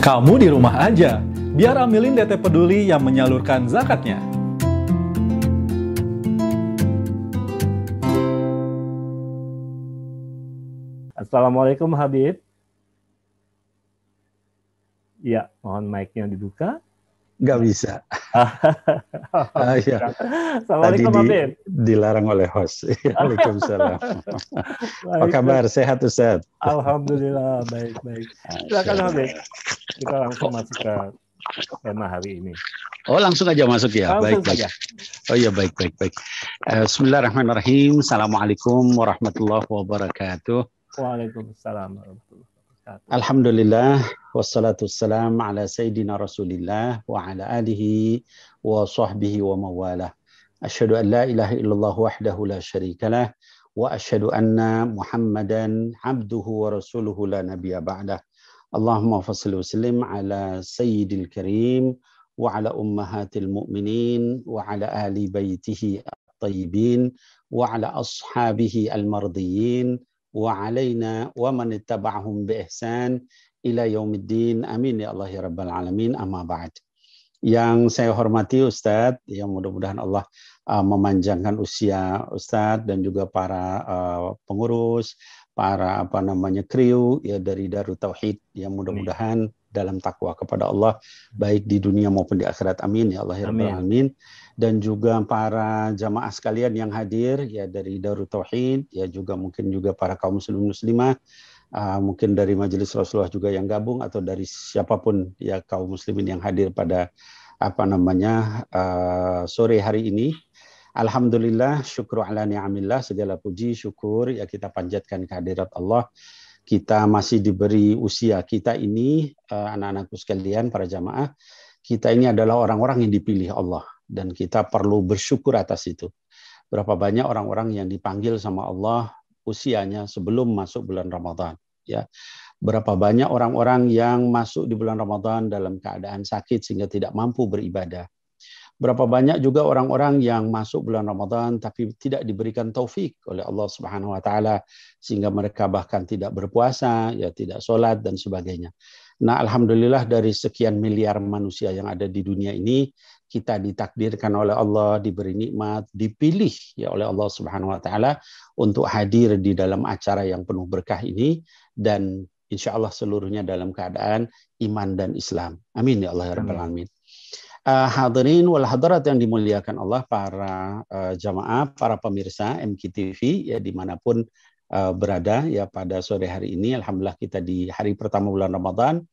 Kamu di rumah aja, biar ambilin DT Peduli yang menyalurkan zakatnya. Assalamualaikum Habib. Ya, mohon mic-nya dibuka. Nggak bisa. Ya. Assalamualaikum Habib. Dilarang oleh host. Waalaikumsalam. Apa kabar? Sehat Ustaz? Alhamdulillah, baik-baik. Silakan Habib. Kita langsung masuk ke tema hari ini. Oh, langsung aja masuk ya. Langsung baik. saja. Oh ya, baik. Bismillahirrahmanirrahim. Assalamualaikum warahmatullahi wabarakatuh. Waalaikumsalam warahmatullahi wabarakatuh. Alhamdulillah, wassalatu wassalam ala sayyidina Rasulillah wa ala alihi wa sahbihi wa mawalah. Asyhadu an la ilaha illallah wahdahu la syarikalah wa asyhadu anna Muhammadan abduhu wa rasuluhu la nabiyya ba'dah. Allahumma fassalli wa sallim ala sayyidil karim wa ala ummahatil mu'minin wa ala ahli baitihi at-tayyibin wa ala ashabihi al-mardiyyin wa alaina wa man ittaba'ahum bi ihsan ila yaumiddin. Amin ya Allah ya rabbal alamin. Amma ba'd. Yang saya hormati Ustadz, yang mudah-mudahan Allah memanjangkan usia Ustadz dan juga para pengurus, para kru ya dari Darut Tauhid, yang mudah-mudahan dalam takwa kepada Allah baik di dunia maupun di akhirat. Amin ya Allah ya rabbal alamin. Dan juga para jamaah sekalian yang hadir ya dari Darut Tauhid, ya juga mungkin juga para kaum muslimin muslimah, mungkin dari Majelis Rasulullah juga yang gabung, atau dari siapapun ya kaum muslimin yang hadir pada sore hari ini. Alhamdulillah, syukur ala ni'amillah, segala puji syukur ya kita panjatkan kehadirat Allah. Kita masih diberi usia kita ini, anak-anakku sekalian, para jamaah, kita ini adalah orang-orang yang dipilih Allah, dan kita perlu bersyukur atas itu. Berapa banyak orang-orang yang dipanggil sama Allah usianya sebelum masuk bulan Ramadan, ya. Berapa banyak orang-orang yang masuk di bulan Ramadan dalam keadaan sakit sehingga tidak mampu beribadah. Berapa banyak juga orang-orang yang masuk bulan Ramadan tapi tidak diberikan taufik oleh Allah Subhanahu wa taala sehingga mereka bahkan tidak berpuasa, ya tidak sholat dan sebagainya. Nah, alhamdulillah dari sekian miliar manusia yang ada di dunia ini, kita ditakdirkan oleh Allah, diberi nikmat, dipilih ya oleh Allah Subhanahu wa taala untuk hadir di dalam acara yang penuh berkah ini, dan insya Allah seluruhnya dalam keadaan iman dan Islam. Amin ya Allah ya rabbal alamin. Hadirin wal hadirat yang dimuliakan Allah, para jamaah, para pemirsa MKTV ya dimanapun berada ya pada sore hari ini. Alhamdulillah kita di hari pertama bulan Ramadan.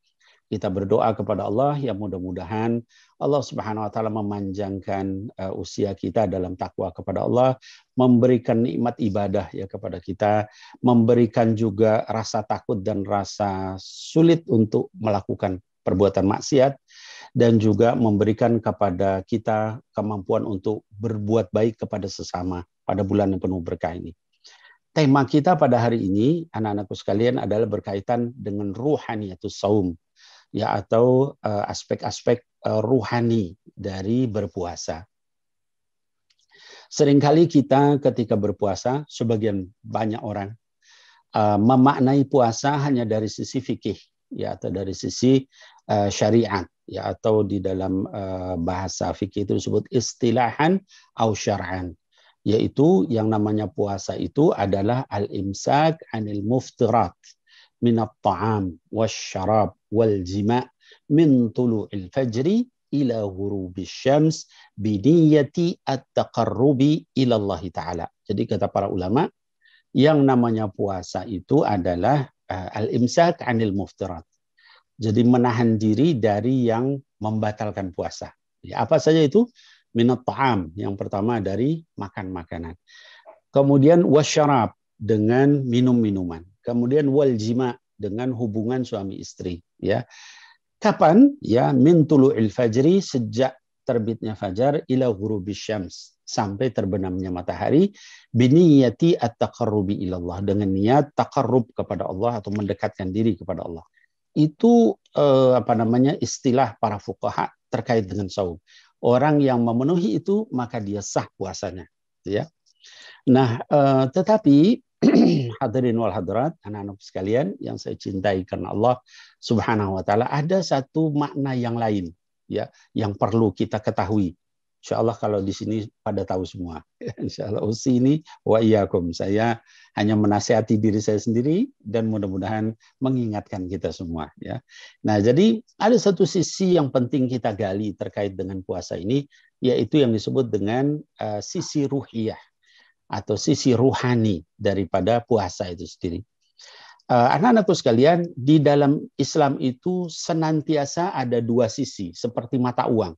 Kita berdoa kepada Allah yang mudah-mudahan Allah Subhanahu wa taala memanjangkan usia kita dalam takwa kepada Allah, memberikan nikmat ibadah ya kepada kita, memberikan juga rasa takut dan rasa sulit untuk melakukan perbuatan maksiat, dan juga memberikan kepada kita kemampuan untuk berbuat baik kepada sesama pada bulan yang penuh berkah ini. Tema kita pada hari ini, anak-anakku sekalian, adalah berkaitan dengan ruhaniyatus saum, ya, atau aspek-aspek ruhani dari berpuasa. Seringkali kita ketika berpuasa, sebagian banyak orang memaknai puasa hanya dari sisi fikih, ya, atau dari sisi syariat, ya, atau di dalam bahasa fikih itu disebut istilahan au syar'an, yaitu yang namanya puasa itu adalah al-imsak anil muftirat minat ta'am wasyarab wal jima' min tulu'il fajri ila ghurubis syams biniyati at-taqarrubi ila Allah Ta'ala. Jadi kata para ulama, yang namanya puasa itu adalah al-imsak anil muftirat. Jadi menahan diri dari yang membatalkan puasa. Ya, apa saja itu? Minat ta'am, yang pertama dari makan makanan. Kemudian wasyarab, dengan minum minuman. Kemudian wal jima, dengan hubungan suami istri, ya. Kapan? Ya, min tulu'il fajri, sejak terbitnya fajar, ila ghurubis syams, sampai terbenamnya matahari, biniyati at-taqarrubi ilallah, dengan niat taqarrub kepada Allah atau mendekatkan diri kepada Allah. Itu istilah para fuqaha terkait dengan saum. Orang yang memenuhi itu maka dia sah puasanya, ya. Nah, tetapi Hadirin wal hadirat, anak-anak sekalian yang saya cintai karena Allah Subhanahu wa taala, ada satu makna yang lain ya yang perlu kita ketahui. Insya Allah kalau di sini pada tahu semua. Insya Allah usini wa iyyakum. Saya hanya menasihati diri saya sendiri dan mudah-mudahan mengingatkan kita semua ya. Nah, jadi ada satu sisi yang penting kita gali terkait dengan puasa ini, yaitu yang disebut dengan sisi ruhiyah atau sisi ruhani daripada puasa itu sendiri. Anak-anakku sekalian, di dalam Islam itu senantiasa ada dua sisi seperti mata uang.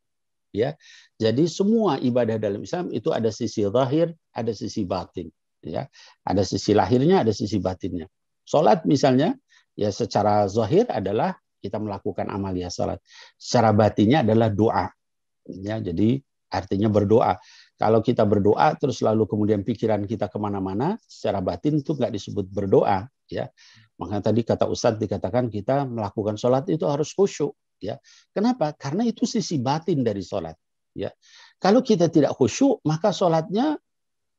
Ya, jadi semua ibadah dalam Islam itu ada sisi zahir, ada sisi batin. Ya, ada sisi lahirnya, ada sisi batinnya. Salat misalnya, ya secara zahir adalah kita melakukan amalia salat. Secara batinnya adalah doa. Ya, jadi artinya berdoa. Kalau kita berdoa terus lalu kemudian pikiran kita kemana-mana, secara batin itu nggak disebut berdoa. Ya, makanya tadi kata Ustadz dikatakan kita melakukan salat itu harus khusyuk. Ya, kenapa? Karena itu sisi batin dari sholat. Ya, kalau kita tidak khusyuk, maka sholatnya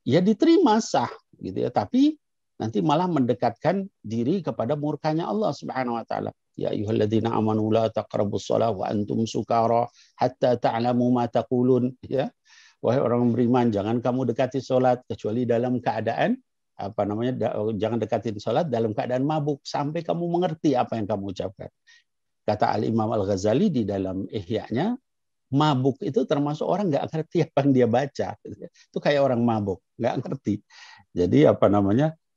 ya diterima sah, gitu ya. Tapi nanti malah mendekatkan diri kepada murkanya Allah Subhanahu Wa Taala. Ya ayyuhalladzina amanu la taqrabus shalah wa antum sukara hatta ta'lamu ma taqulun. Ya, wahai orang beriman, jangan kamu dekati sholat kecuali dalam keadaan jangan dekatin sholat dalam keadaan mabuk sampai kamu mengerti apa yang kamu ucapkan. Kata Al-Imam Al-Ghazali di dalam Ihya-nya, mabuk itu termasuk orang nggak ngerti apa yang dia baca. Itu kayak orang mabuk, nggak ngerti. Jadi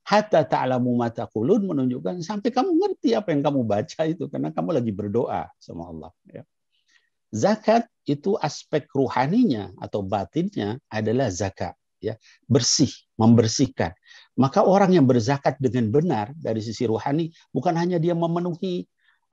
hatta ta'lamu ma taqulun menunjukkan sampai kamu ngerti apa yang kamu baca itu karena kamu lagi berdoa sama Allah. Ya. Zakat itu aspek ruhaninya atau batinnya adalah zakat. Ya, bersih, membersihkan. Maka orang yang berzakat dengan benar dari sisi ruhani bukan hanya dia memenuhi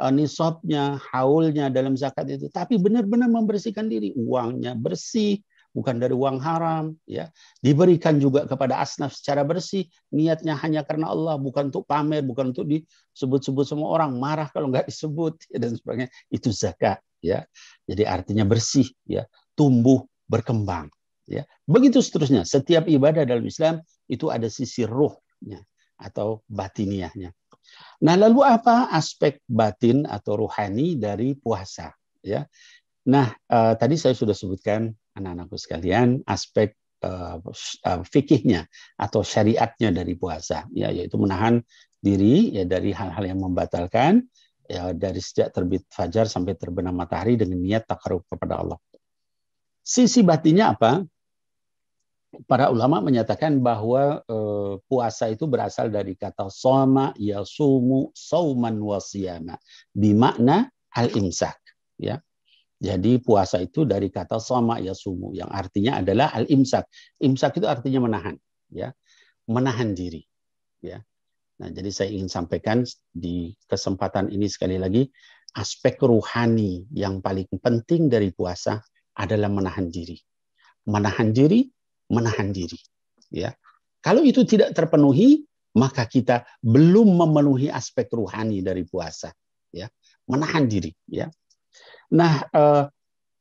nisabnya, haulnya dalam zakat itu, tapi benar-benar membersihkan diri, uangnya bersih, bukan dari uang haram, ya. Diberikan juga kepada asnaf secara bersih, niatnya hanya karena Allah, bukan untuk pamer, bukan untuk disebut-sebut semua orang, marah kalau nggak disebut ya, dan sebagainya. Itu zakat, ya. Jadi artinya bersih, ya, tumbuh, berkembang, ya. Begitu seterusnya. Setiap ibadah dalam Islam itu ada sisi ruhnya atau batiniahnya. Nah, lalu apa aspek batin atau ruhani dari puasa? Ya, nah tadi saya sudah sebutkan anak-anakku sekalian aspek fikihnya atau syariatnya dari puasa, ya, yaitu menahan diri ya dari hal-hal yang membatalkan ya dari sejak terbit fajar sampai terbenam matahari dengan niat takarrub kepada Allah. Sisi batinnya apa? Para ulama menyatakan bahwa puasa itu berasal dari kata shoma yasumu sauman wa siyama bimakna al-imsak, ya. Jadi puasa itu dari kata shoma yasumu yang artinya adalah al-imsak. Imsak itu artinya menahan, ya. Menahan diri, ya. Nah, jadi saya ingin sampaikan di kesempatan ini sekali lagi aspek ruhani yang paling penting dari puasa adalah menahan diri. Menahan diri, ya. Kalau itu tidak terpenuhi, maka kita belum memenuhi aspek ruhani dari puasa, ya. Menahan diri, ya. Nah,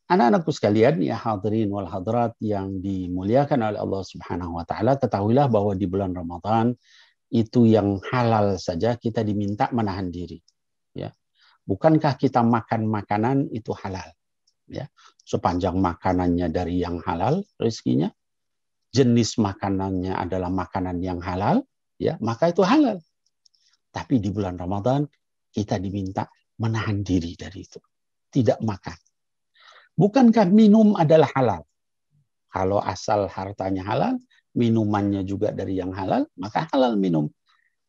anak-anakku sekalian, ya hadirin wal hadirat yang dimuliakan oleh Allah Subhanahu wa taala, ketahuilah bahwa di bulan Ramadan itu yang halal saja kita diminta menahan diri, ya. Bukankah kita makan makanan itu halal, ya. Sepanjang makanannya dari yang halal rezekinya, jenis makanannya adalah makanan yang halal, ya, maka itu halal. Tapi di bulan Ramadan kita diminta menahan diri dari itu, tidak makan. Bukankah minum adalah halal? Kalau asal hartanya halal, minumannya juga dari yang halal, maka halal minum.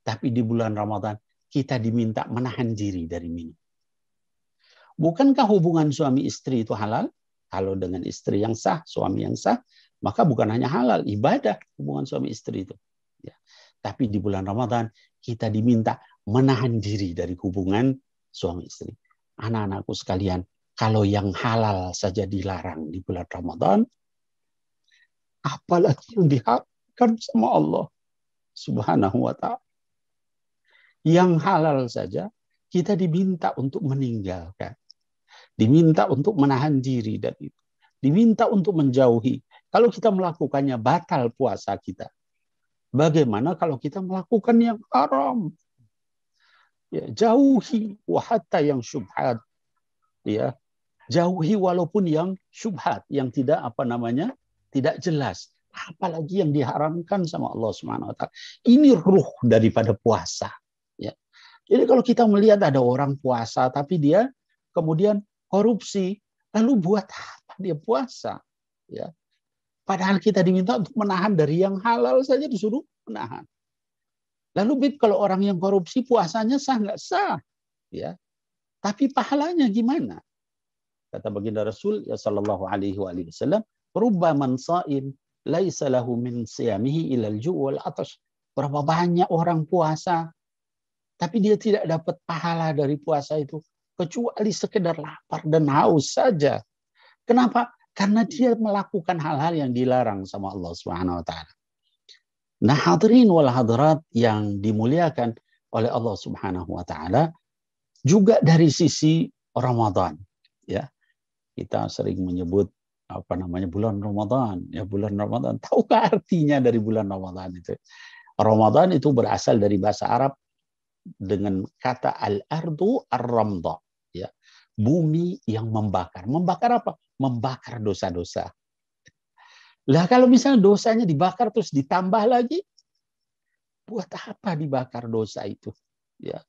Tapi di bulan Ramadan kita diminta menahan diri dari minum. Bukankah hubungan suami istri itu halal? Kalau dengan istri yang sah, suami yang sah, maka bukan hanya halal, ibadah hubungan suami istri itu. Ya. Tapi di bulan Ramadan kita diminta menahan diri dari hubungan suami istri. Anak-anakku sekalian, kalau yang halal saja dilarang di bulan Ramadan, apalagi yang diharamkan sama Allah Subhanahu wa ta'ala. Yang halal saja kita diminta untuk meninggalkan. Diminta untuk menahan diri dari itu. Diminta untuk menjauhi. Kalau kita melakukannya batal puasa kita. Bagaimana kalau kita melakukan yang haram? Ya, jauhi hatta yang syubhat. Ya, jauhi walaupun yang syubhat, yang tidak tidak jelas. Apalagi yang diharamkan sama Allah Subhanahu wa taala. Ini ruh daripada puasa. Ya. Jadi kalau kita melihat ada orang puasa tapi dia kemudian korupsi, lalu buat apa dia puasa? Ya. Padahal kita diminta untuk menahan dari yang halal saja disuruh menahan. Lalu Bib, kalau orang yang korupsi puasanya sah nggak sah? Ya. Tapi pahalanya gimana? Kata baginda Rasul ya sallallahu alaihi wasallam, "Rubba man sha'in laisa lahu min siyamihi ilal ju' wal atash." Berapa banyak orang puasa tapi dia tidak dapat pahala dari puasa itu kecuali sekedar lapar dan haus saja. Kenapa? Karena dia melakukan hal-hal yang dilarang sama Allah Subhanahu wa taala. Nah, hadirin wal hadirat yang dimuliakan oleh Allah Subhanahu wa taala, juga dari sisi Ramadan, ya. Kita sering menyebut bulan Ramadan, ya bulan Ramadan. Tahukah artinya dari bulan Ramadan itu? Ramadan itu berasal dari bahasa Arab dengan kata al-ardu ar-ramda, ya. Bumi yang membakar. Membakar apa? Membakar dosa-dosa. Lah kalau misalnya dosanya dibakar terus ditambah lagi, buat apa dibakar dosa itu? Ya.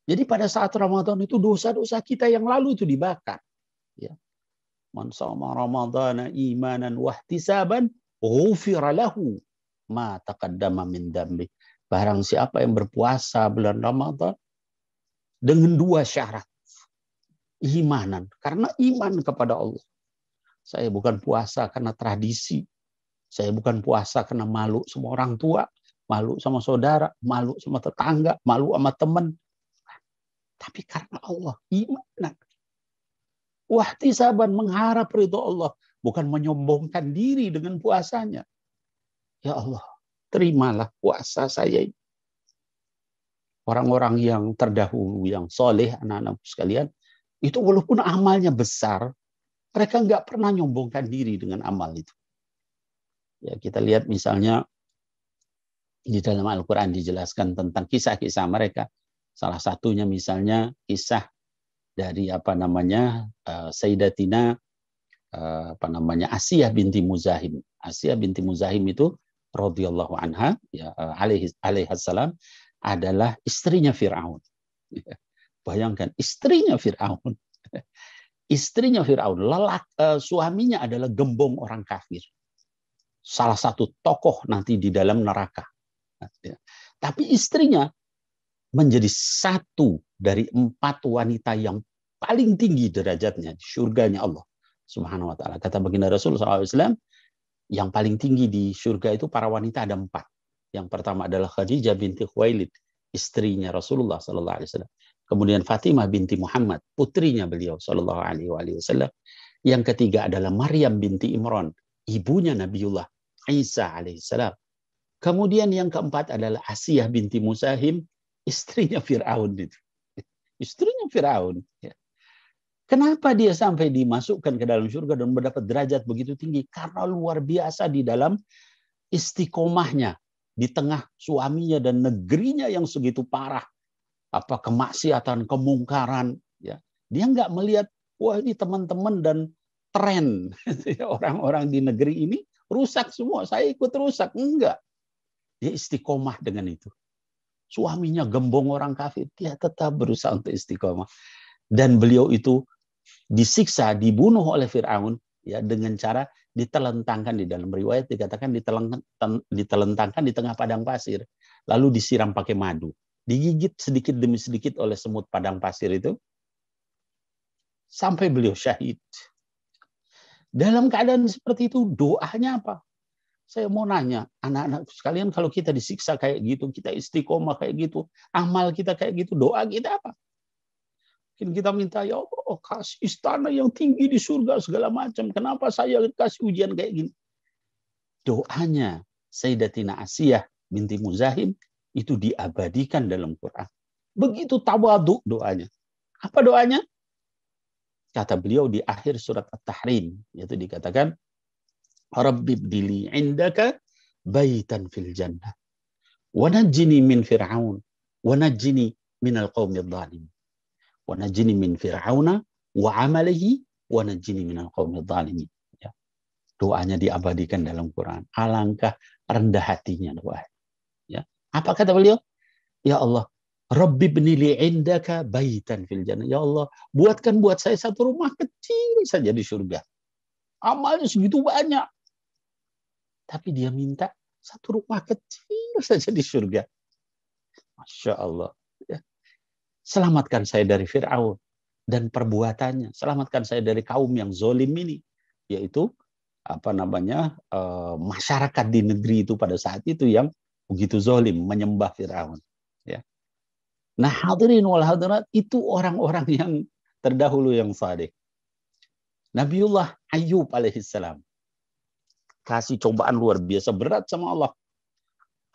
Jadi pada saat Ramadan itu dosa-dosa kita yang lalu itu dibakar. Ya. Man shoma ramadhana imanan wahtisaban ghufira lahu ma taqaddama min dambi. Barang siapa yang berpuasa bulan Ramadan dengan dua syarat. Imanan, karena iman kepada Allah. Saya bukan puasa karena tradisi. Saya bukan puasa karena malu sama orang tua, malu sama saudara, malu sama tetangga, malu sama teman. Tapi karena Allah, iman. Wahtisaban, mengharap ridho Allah, bukan menyombongkan diri dengan puasanya. Ya Allah, terimalah puasa saya. Orang-orang yang terdahulu, yang soleh, anak-anakku sekalian, itu walaupun amalnya besar, mereka nggak pernah nyombongkan diri dengan amal itu. Ya, kita lihat misalnya di dalam Al-Quran dijelaskan tentang kisah-kisah mereka. Salah satunya misalnya kisah dari Sayyidatina Asiyah binti Muzahim. Asiyah binti Muzahim itu radhiyallahu anha, ya, alaihissalam, adalah istrinya Fir'aun. Bayangkan, istrinya Fir'aun. Istrinya Fir'aun, suaminya adalah gembong orang kafir. Salah satu tokoh nanti di dalam neraka. Tapi istrinya menjadi satu dari 4 wanita yang paling tinggi derajatnya di surganya Allah Subhanahu wa taala. Kata baginda Rasul SAW, yang paling tinggi di surga itu para wanita ada 4. Yang pertama adalah Khadijah binti Khuwailid, istrinya Rasulullah SAW. Kemudian Fatimah binti Muhammad, putrinya beliau sallallahu alaihi wasallam. Yang ketiga adalah Maryam binti Imran, ibunya Nabiullah Isa alaihissalam. Kemudian yang keempat adalah Asiyah binti Muzahim, istrinya Fir'aun itu. Istrinya Fir'aun. Ya. Kenapa dia sampai dimasukkan ke dalam surga dan mendapat derajat begitu tinggi? Karena luar biasa di dalam istiqomahnya di tengah suaminya dan negerinya yang segitu parah. Kemaksiatan, kemungkaran, ya. Dia nggak melihat, wah ini teman-teman dan tren orang-orang di negeri ini rusak semua, saya ikut rusak. Enggak. Dia istiqomah dengan itu. Suaminya gembong orang kafir, dia tetap berusaha untuk istiqomah. Dan beliau itu disiksa, dibunuh oleh Fir'aun, ya, dengan cara ditelentangkan. Di dalam riwayat dikatakan ditelentangkan di tengah padang pasir, lalu disiram pakai madu. Digigit sedikit demi sedikit oleh semut padang pasir itu, sampai beliau syahid. Dalam keadaan seperti itu, doanya apa? Saya mau nanya, anak-anak sekalian, kalau kita disiksa kayak gitu, kita istiqomah kayak gitu, amal kita kayak gitu, doa kita apa? Mungkin kita minta, ya Allah, kasih istana yang tinggi di surga, segala macam. Kenapa saya kasih ujian kayak gini? Doanya Sayyidatina Asiyah binti Muzahim, itu diabadikan dalam Quran. Begitu tawadhu doanya. Apa doanya? Kata beliau di akhir surat At-Tahrim, yaitu dikatakan, Rabbibdili indaka baitan fil jannah Wa najjini min Fir'aun wa najjini minal qaumidh dhalimin. Wa najjini min Fir'auna wa amalihi wa najjini minal qaumidh dhalimin. Ya. Doanya diabadikan dalam Quran. Alangkah rendah hatinya doa. Ya. Apa kata beliau? Ya Allah, Rabbi bnili indaka baitan fil jannah. Ya Allah, buatkan buat saya satu rumah kecil saja di surga. Amalnya segitu banyak. Tapi dia minta satu rumah kecil saja di surga. Masya Allah. Ya. Selamatkan saya dari Fir'aun dan perbuatannya. Selamatkan saya dari kaum yang zolim ini. Yaitu masyarakat di negeri itu pada saat itu yang begitu zolim, menyembah Fir'aun. Ya. Nah, hadirin wal hadirat, itu orang-orang yang terdahulu yang saleh. Nabiullah Ayyub alaihissalam kasih cobaan luar biasa berat sama Allah.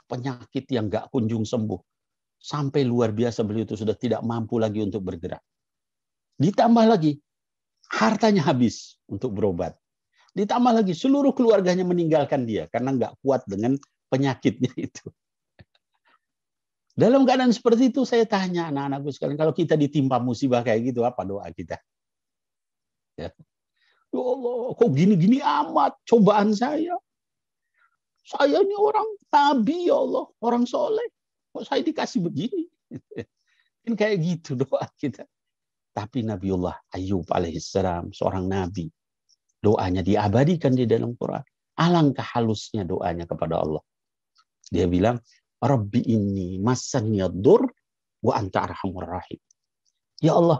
Penyakit yang gak kunjung sembuh. Sampai luar biasa beliau itu sudah tidak mampu lagi untuk bergerak. Ditambah lagi, hartanya habis untuk berobat. Ditambah lagi, seluruh keluarganya meninggalkan dia karena gak kuat dengan penyakitnya itu. Dalam keadaan seperti itu, saya tanya anak-anakku sekalian, kalau kita ditimpa musibah kayak gitu, apa doa kita? Ya. Ya Allah, kok gini-gini amat cobaan saya? Saya ini orang nabi, ya Allah, orang soleh. Kok saya dikasih begini? Ini kayak gitu doa kita. Tapi Nabiullah Ayyub alaihissalam, seorang nabi, doanya diabadikan di dalam Quran. Alangkah halusnya doanya kepada Allah. Dia bilang, Rabbi inni massani ad-dur wa anta arhamur rahim. Ya Allah,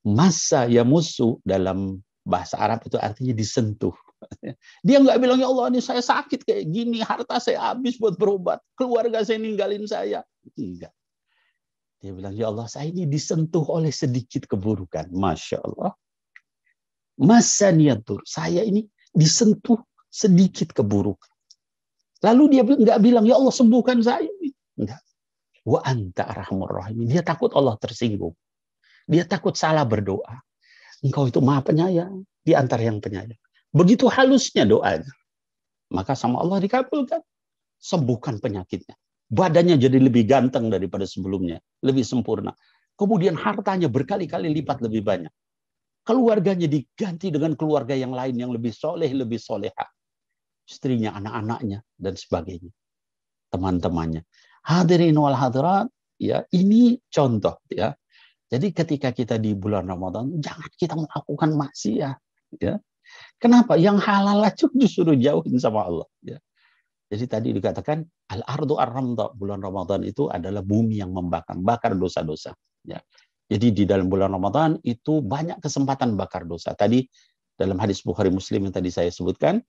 massa yamussu dalam bahasa Arab itu artinya disentuh. Dia nggak bilang, ya Allah ini saya sakit kayak gini, harta saya habis buat berobat, keluarga saya ninggalin saya. Enggak. Dia bilang, ya Allah saya ini disentuh oleh sedikit keburukan. Masya Allah. Massani ad-dur, saya ini disentuh sedikit keburukan. Lalu dia nggak bilang, ya Allah sembuhkan saya. Enggak. Wa anta arhamur rahim. Dia takut Allah tersinggung. Dia takut salah berdoa. Engkau itu maha penyayang. Di antara yang penyayang. Begitu halusnya doanya. Maka sama Allah dikabulkan. Sembuhkan penyakitnya. Badannya jadi lebih ganteng daripada sebelumnya. Lebih sempurna. Kemudian hartanya berkali-kali lipat lebih banyak. Keluarganya diganti dengan keluarga yang lain yang lebih soleh, lebih soleha. Istrinya, anak-anaknya, dan sebagainya. Teman-temannya. Hadirin wal hadirat, ya, ini contoh. Ya. Jadi ketika kita di bulan Ramadan, jangan kita melakukan maksiat. Ya. Kenapa? Yang halal aja disuruh jauhin sama Allah. Ya. Jadi tadi dikatakan, al-ardu ar-ramda, bulan Ramadan itu adalah bumi yang bakar dosa-dosa. Ya. Jadi di dalam bulan Ramadan itu banyak kesempatan bakar dosa. Tadi dalam hadis Bukhari Muslim yang tadi saya sebutkan,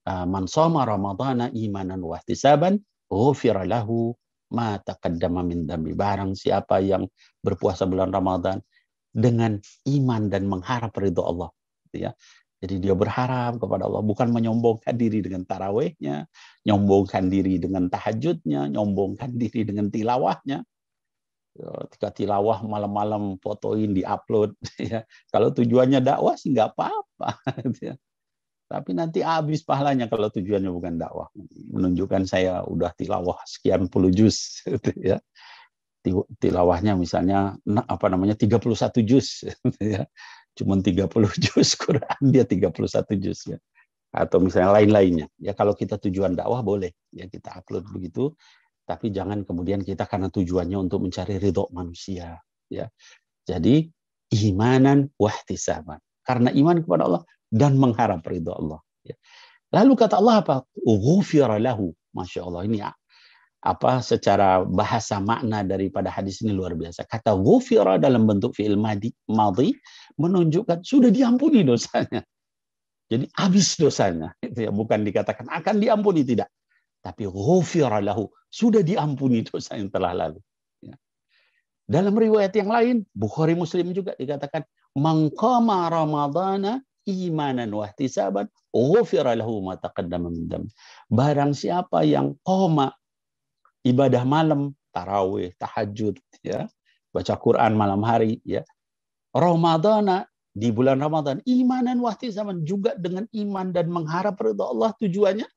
man shoma ramadhana imanan wa ihtisaban ghufira lahu ma taqaddama min dhanbi. Barang siapa yang berpuasa bulan Ramadan dengan iman dan mengharap ridho Allah, ya. Jadi dia berharap kepada Allah, bukan menyombongkan diri dengan tarawihnya, nyombongkan diri dengan tahajudnya, nyombongkan diri dengan tilawahnya. Ketika tilawah malam-malam fotoin, di-upload, ya. Kalau tujuannya dakwah sih nggak apa-apa, ya. Tapi nanti habis pahalanya kalau tujuannya bukan dakwah. Menunjukkan saya udah tilawah sekian puluh juz. Ya. Tilawahnya misalnya 31 juz. Ya. Cuma 30 juz Quran, dia 31 juz. Ya. Atau misalnya lain-lainnya. Ya kalau kita tujuan dakwah boleh. Ya kita upload begitu. Tapi jangan kemudian kita karena tujuannya untuk mencari ridho manusia. Ya. Jadi imanan wahtisaban. Karena iman kepada Allah dan mengharap ridho Allah. Lalu kata Allah apa? Ghufira lahu. Masya Allah, ini apa secara bahasa makna daripada hadis ini luar biasa. Kata ghufira dalam bentuk fi'il madhi menunjukkan sudah diampuni dosanya. Jadi habis dosanya. Itu ya, bukan dikatakan akan diampuni, tidak. Tapi ghufira lahu, sudah diampuni dosa yang telah lalu. Ya. Dalam riwayat yang lain, Bukhari Muslim juga dikatakan man qama ramadhana imanan wa ihtisaban ghufira lahu ma taqaddama min dhanbi. Barang siapa yang qoma, ibadah malam, tarawih, tahajud, ya, baca Quran malam hari, ya. Ramadhana, di bulan Ramadan, imanan wa ihtisaban, juga dengan iman dan mengharap ridha Allah tujuannya.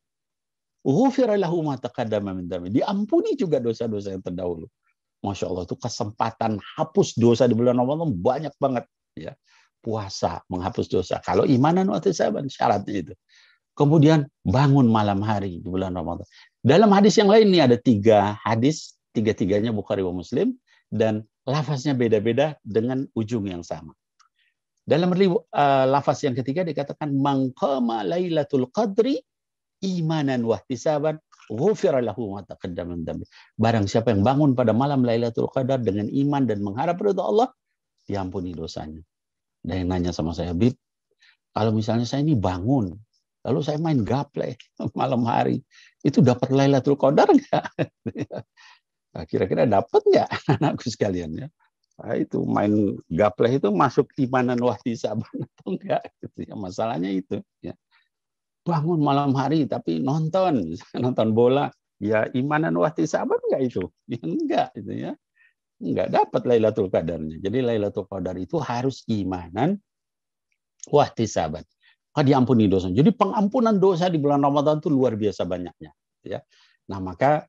ghufira lahu ma taqaddama min dzambi. Diampuni juga dosa-dosa yang terdahulu. Masya Allah, itu kesempatan hapus dosa di bulan Ramadan banyak banget. Ya, puasa menghapus dosa. Kalau imanan wa ihtisaban, syaratnya itu. Kemudian bangun malam hari di bulan Ramadan. Dalam hadis yang lain ini ada 3 hadis, tiga-tiganya Bukhari wa Muslim, dan lafaznya beda-beda dengan ujung yang sama. Dalam lafaz yang ketiga dikatakan man qama lailatul qadri imanan wa ihtisaban ghufira lahu ma taqaddama min dzambi. Barang siapa yang bangun pada malam Lailatul Qadar dengan iman dan mengharap ridha Allah, diampuni dosanya. Dan yang nanya sama saya, Bib, kalau misalnya saya ini bangun, lalu saya main gaple malam hari, itu dapat Lailatul Qadar enggak? Nah, kira-kira dapat enggak anakku sekalian ya? Nah, itu main gaple itu masuk imanan wa ihtisaban atau enggak? Gitu ya. Masalahnya itu ya. Bangun malam hari tapi nonton bola, ya imanan wa ihtisaban enggak itu? Ya enggak itu ya. Enggak dapat Lailatul Qadarnya. Jadi Lailatul Qadar itu harus imanan wa ihtisaban. Maka diampuni dosa. Jadi pengampunan dosa di bulan Ramadan itu luar biasa banyaknya, ya. Nah, maka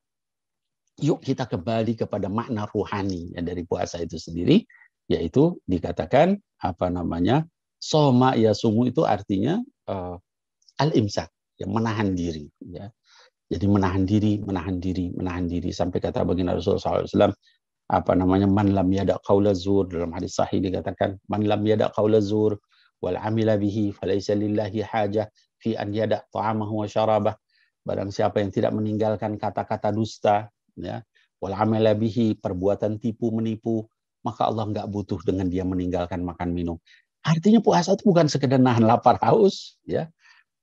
yuk kita kembali kepada makna ruhani ya, dari puasa itu sendiri, yaitu dikatakan soma yasumu itu artinya al-imsak, ya, menahan diri, ya. Jadi menahan diri sampai kata baginda Rasulullah SAW man lam yada qaula zur, dalam hadis sahih dikatakan man lam yada qaula zur wal amila bihi falaysa lillahi hajah fi an yada ta'amahu wa syarabah. Barang siapa yang tidak meninggalkan kata-kata dusta, ya, wal amila bihi, perbuatan tipu menipu, maka Allah nggak butuh dengan dia meninggalkan makan minum. Artinya puasa itu bukan sekedar nahan lapar haus, ya,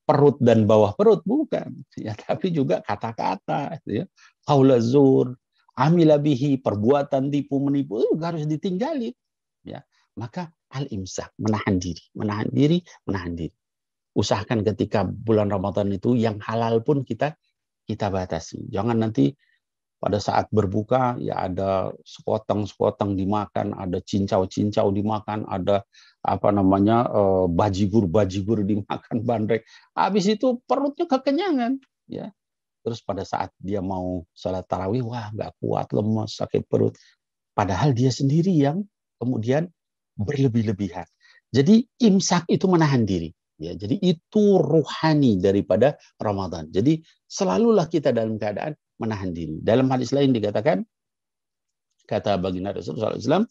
perut dan bawah perut, bukan, ya, tapi juga kata-kata, ya, qaula zur, amila bihi, perbuatan tipu menipu itu harus ditinggalin, ya. Maka al-imsak, menahan diri. Usahakan ketika bulan Ramadan itu yang halal pun kita batasi. Jangan nanti pada saat berbuka ya ada sepotong dimakan, ada cincau dimakan, ada bajigur dimakan, bandrek. Habis itu perutnya kekenyangan, ya. Terus pada saat dia mau sholat tarawih, wah nggak kuat, lemes, sakit perut. Padahal dia sendiri yang kemudian berlebih-lebihan. Jadi imsak itu menahan diri. Ya, jadi itu ruhani daripada Ramadan. Jadi selalulah kita dalam keadaan menahan diri. Dalam hadis lain dikatakan, kata baginda Rasulullah SAW,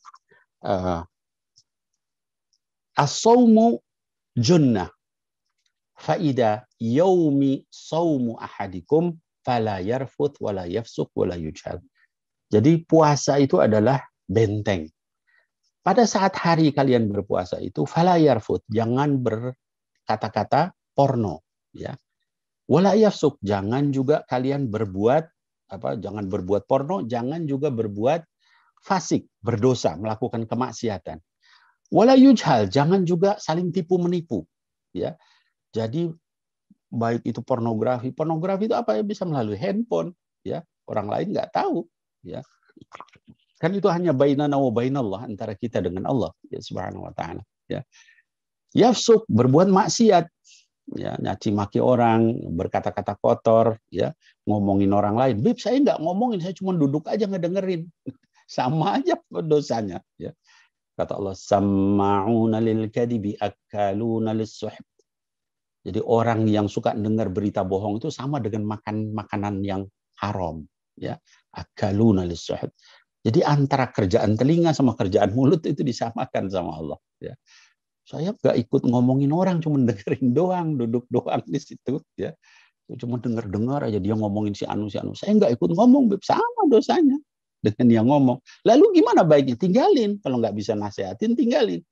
as-sawmu junnah, faida yaumi sawmu ahadikum fala yarfuth wala yafsuk wala yujhal. Jadi puasa itu adalah benteng. Pada saat hari kalian berpuasa itu fala yarfuth, jangan berkata-kata porno, ya. Wala yafsuk, jangan juga kalian jangan berbuat porno, jangan juga berbuat fasik, berdosa, melakukan kemaksiatan. Wala yujhal, jangan juga saling tipu menipu, ya. Jadi baik itu pornografi itu apa ya, bisa melalui handphone, ya. Orang lain nggak tahu, ya. Kan itu hanya bainana wa bainallah, antara kita dengan Allah, ya, subhanahu wa ta'ala, ya. Yafsuk, berbuat maksiat, ya, nyaci maki orang, berkata-kata kotor, ya, ngomongin orang lain. Bib, saya nggak ngomongin, saya cuma duduk aja ngedengerin. Sama aja dosanya, ya. Kata Allah, samma'una lil kadibi akaluna lis-suhb. Jadi orang yang suka dengar berita bohong itu sama dengan makan makanan yang haram, ya. Akaluna lis-suhb. Jadi antara kerjaan telinga sama kerjaan mulut itu disamakan sama Allah, ya. Saya nggak ikut ngomongin orang, cuma dengerin doang, duduk doang di situ, ya. Cuma dengar aja dia ngomongin si anu. Saya nggak ikut ngomong, sama dosanya dengan yang ngomong. Lalu gimana baiknya? Tinggalin. Kalau nggak bisa nasihatin, tinggalin.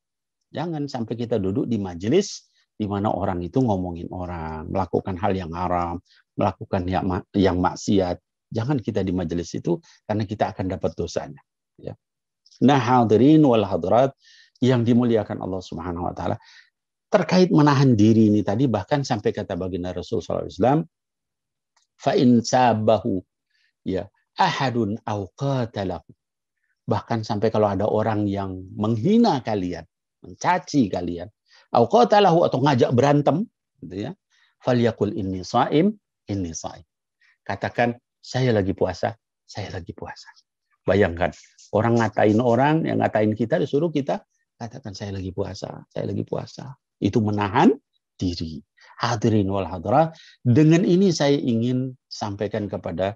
Jangan sampai kita duduk di majelis di mana orang itu ngomongin orang, melakukan hal yang haram, melakukan yang maksiat. Jangan kita di majelis itu, karena kita akan dapat dosanya, ya. Nah, hadirin wal hadirat yang dimuliakan Allah Subhanahu wa taala, terkait menahan diri ini tadi, bahkan sampai kata baginda Rasulullah SAW, fa in sabahu, ya, ahadun aw qatalahu. Bahkan sampai kalau ada orang yang menghina kalian, mencaci kalian, aw qatalahu, atau ngajak berantem, gitu ya, falyaqul inni shaim, inni shaim. katakan, saya lagi puasa, saya lagi puasa. Bayangkan, orang ngatain orang, yang ngatain kita, disuruh kita katakan, saya lagi puasa, saya lagi puasa. Itu menahan diri. Hadirin wal hadirat, dengan ini saya ingin sampaikan kepada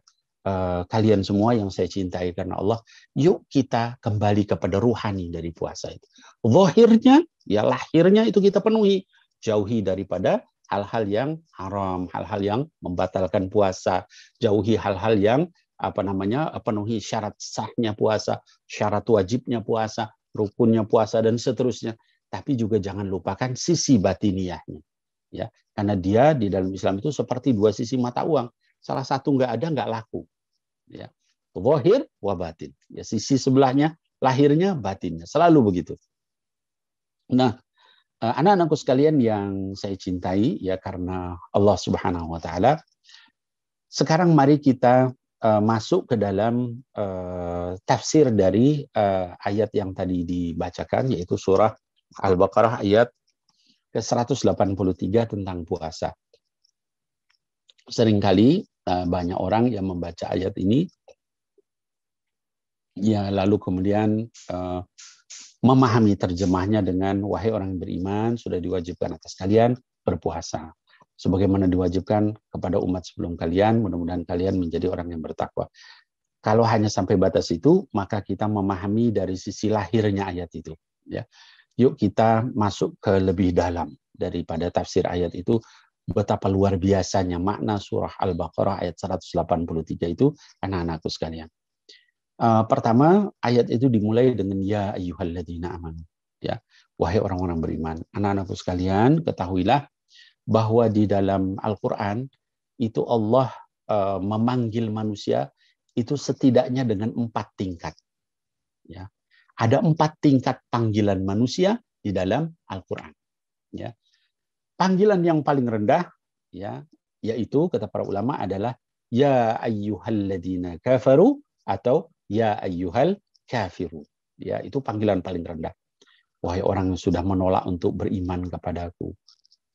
kalian semua yang saya cintai karena Allah, yuk kita kembali kepada ruhani dari puasa itu. Zahirnya, ya lahirnya itu kita penuhi. Jauhi daripada hal-hal yang haram, hal-hal yang membatalkan puasa. Jauhi hal-hal yang penuhi syarat sahnya puasa, syarat wajibnya puasa, rukunnya puasa, dan seterusnya. Tapi juga jangan lupakan sisi batiniahnya. Ya, karena dia di dalam Islam itu seperti dua sisi mata uang. Salah satu nggak ada, nggak laku. Ya, zahir wa batin. Ya, sisi sebelahnya, lahirnya, batinnya. Selalu begitu. Nah, anak-anakku sekalian yang saya cintai, ya karena Allah Subhanahu Wa Taala. Sekarang mari kita masuk ke dalam tafsir dari ayat yang tadi dibacakan, yaitu surah Al-Baqarah ayat ke-183 tentang puasa. Seringkali banyak orang yang membaca ayat ini, ya lalu kemudian memahami terjemahnya dengan, wahai orang yang beriman, sudah diwajibkan atas kalian berpuasa. Sebagaimana diwajibkan kepada umat sebelum kalian, mudah-mudahan kalian menjadi orang yang bertakwa. Kalau hanya sampai batas itu, maka kita memahami dari sisi lahirnya ayat itu. Ya. Yuk kita masuk ke lebih dalam daripada tafsir ayat itu, betapa luar biasanya makna surah Al-Baqarah ayat 183 itu, anak-anakku sekalian. Pertama, ayat itu dimulai dengan ya ayyuhalladzina amanu. Ya, wahai orang-orang beriman. Anak-anakku sekalian, ketahuilah bahwa di dalam Al-Quran itu Allah memanggil manusia itu setidaknya dengan 4 tingkat. Ya. Ada 4 tingkat panggilan manusia di dalam Al-Quran. Ya. Panggilan yang paling rendah, ya, yaitu kata para ulama adalah ya ayyuhalladzina kafaru atau ya ayyuhal kafiru. Ya, itu panggilan paling rendah. Wahai orang yang sudah menolak untuk beriman kepadaku.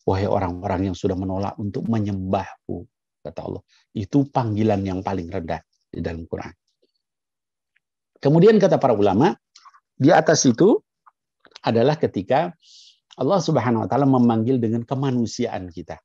Wahai orang-orang yang sudah menolak untuk menyembahku, kata Allah. Itu panggilan yang paling rendah di dalam Quran. Kemudian kata para ulama, di atas itu adalah ketika Allah Subhanahu wa taala memanggil dengan kemanusiaan kita.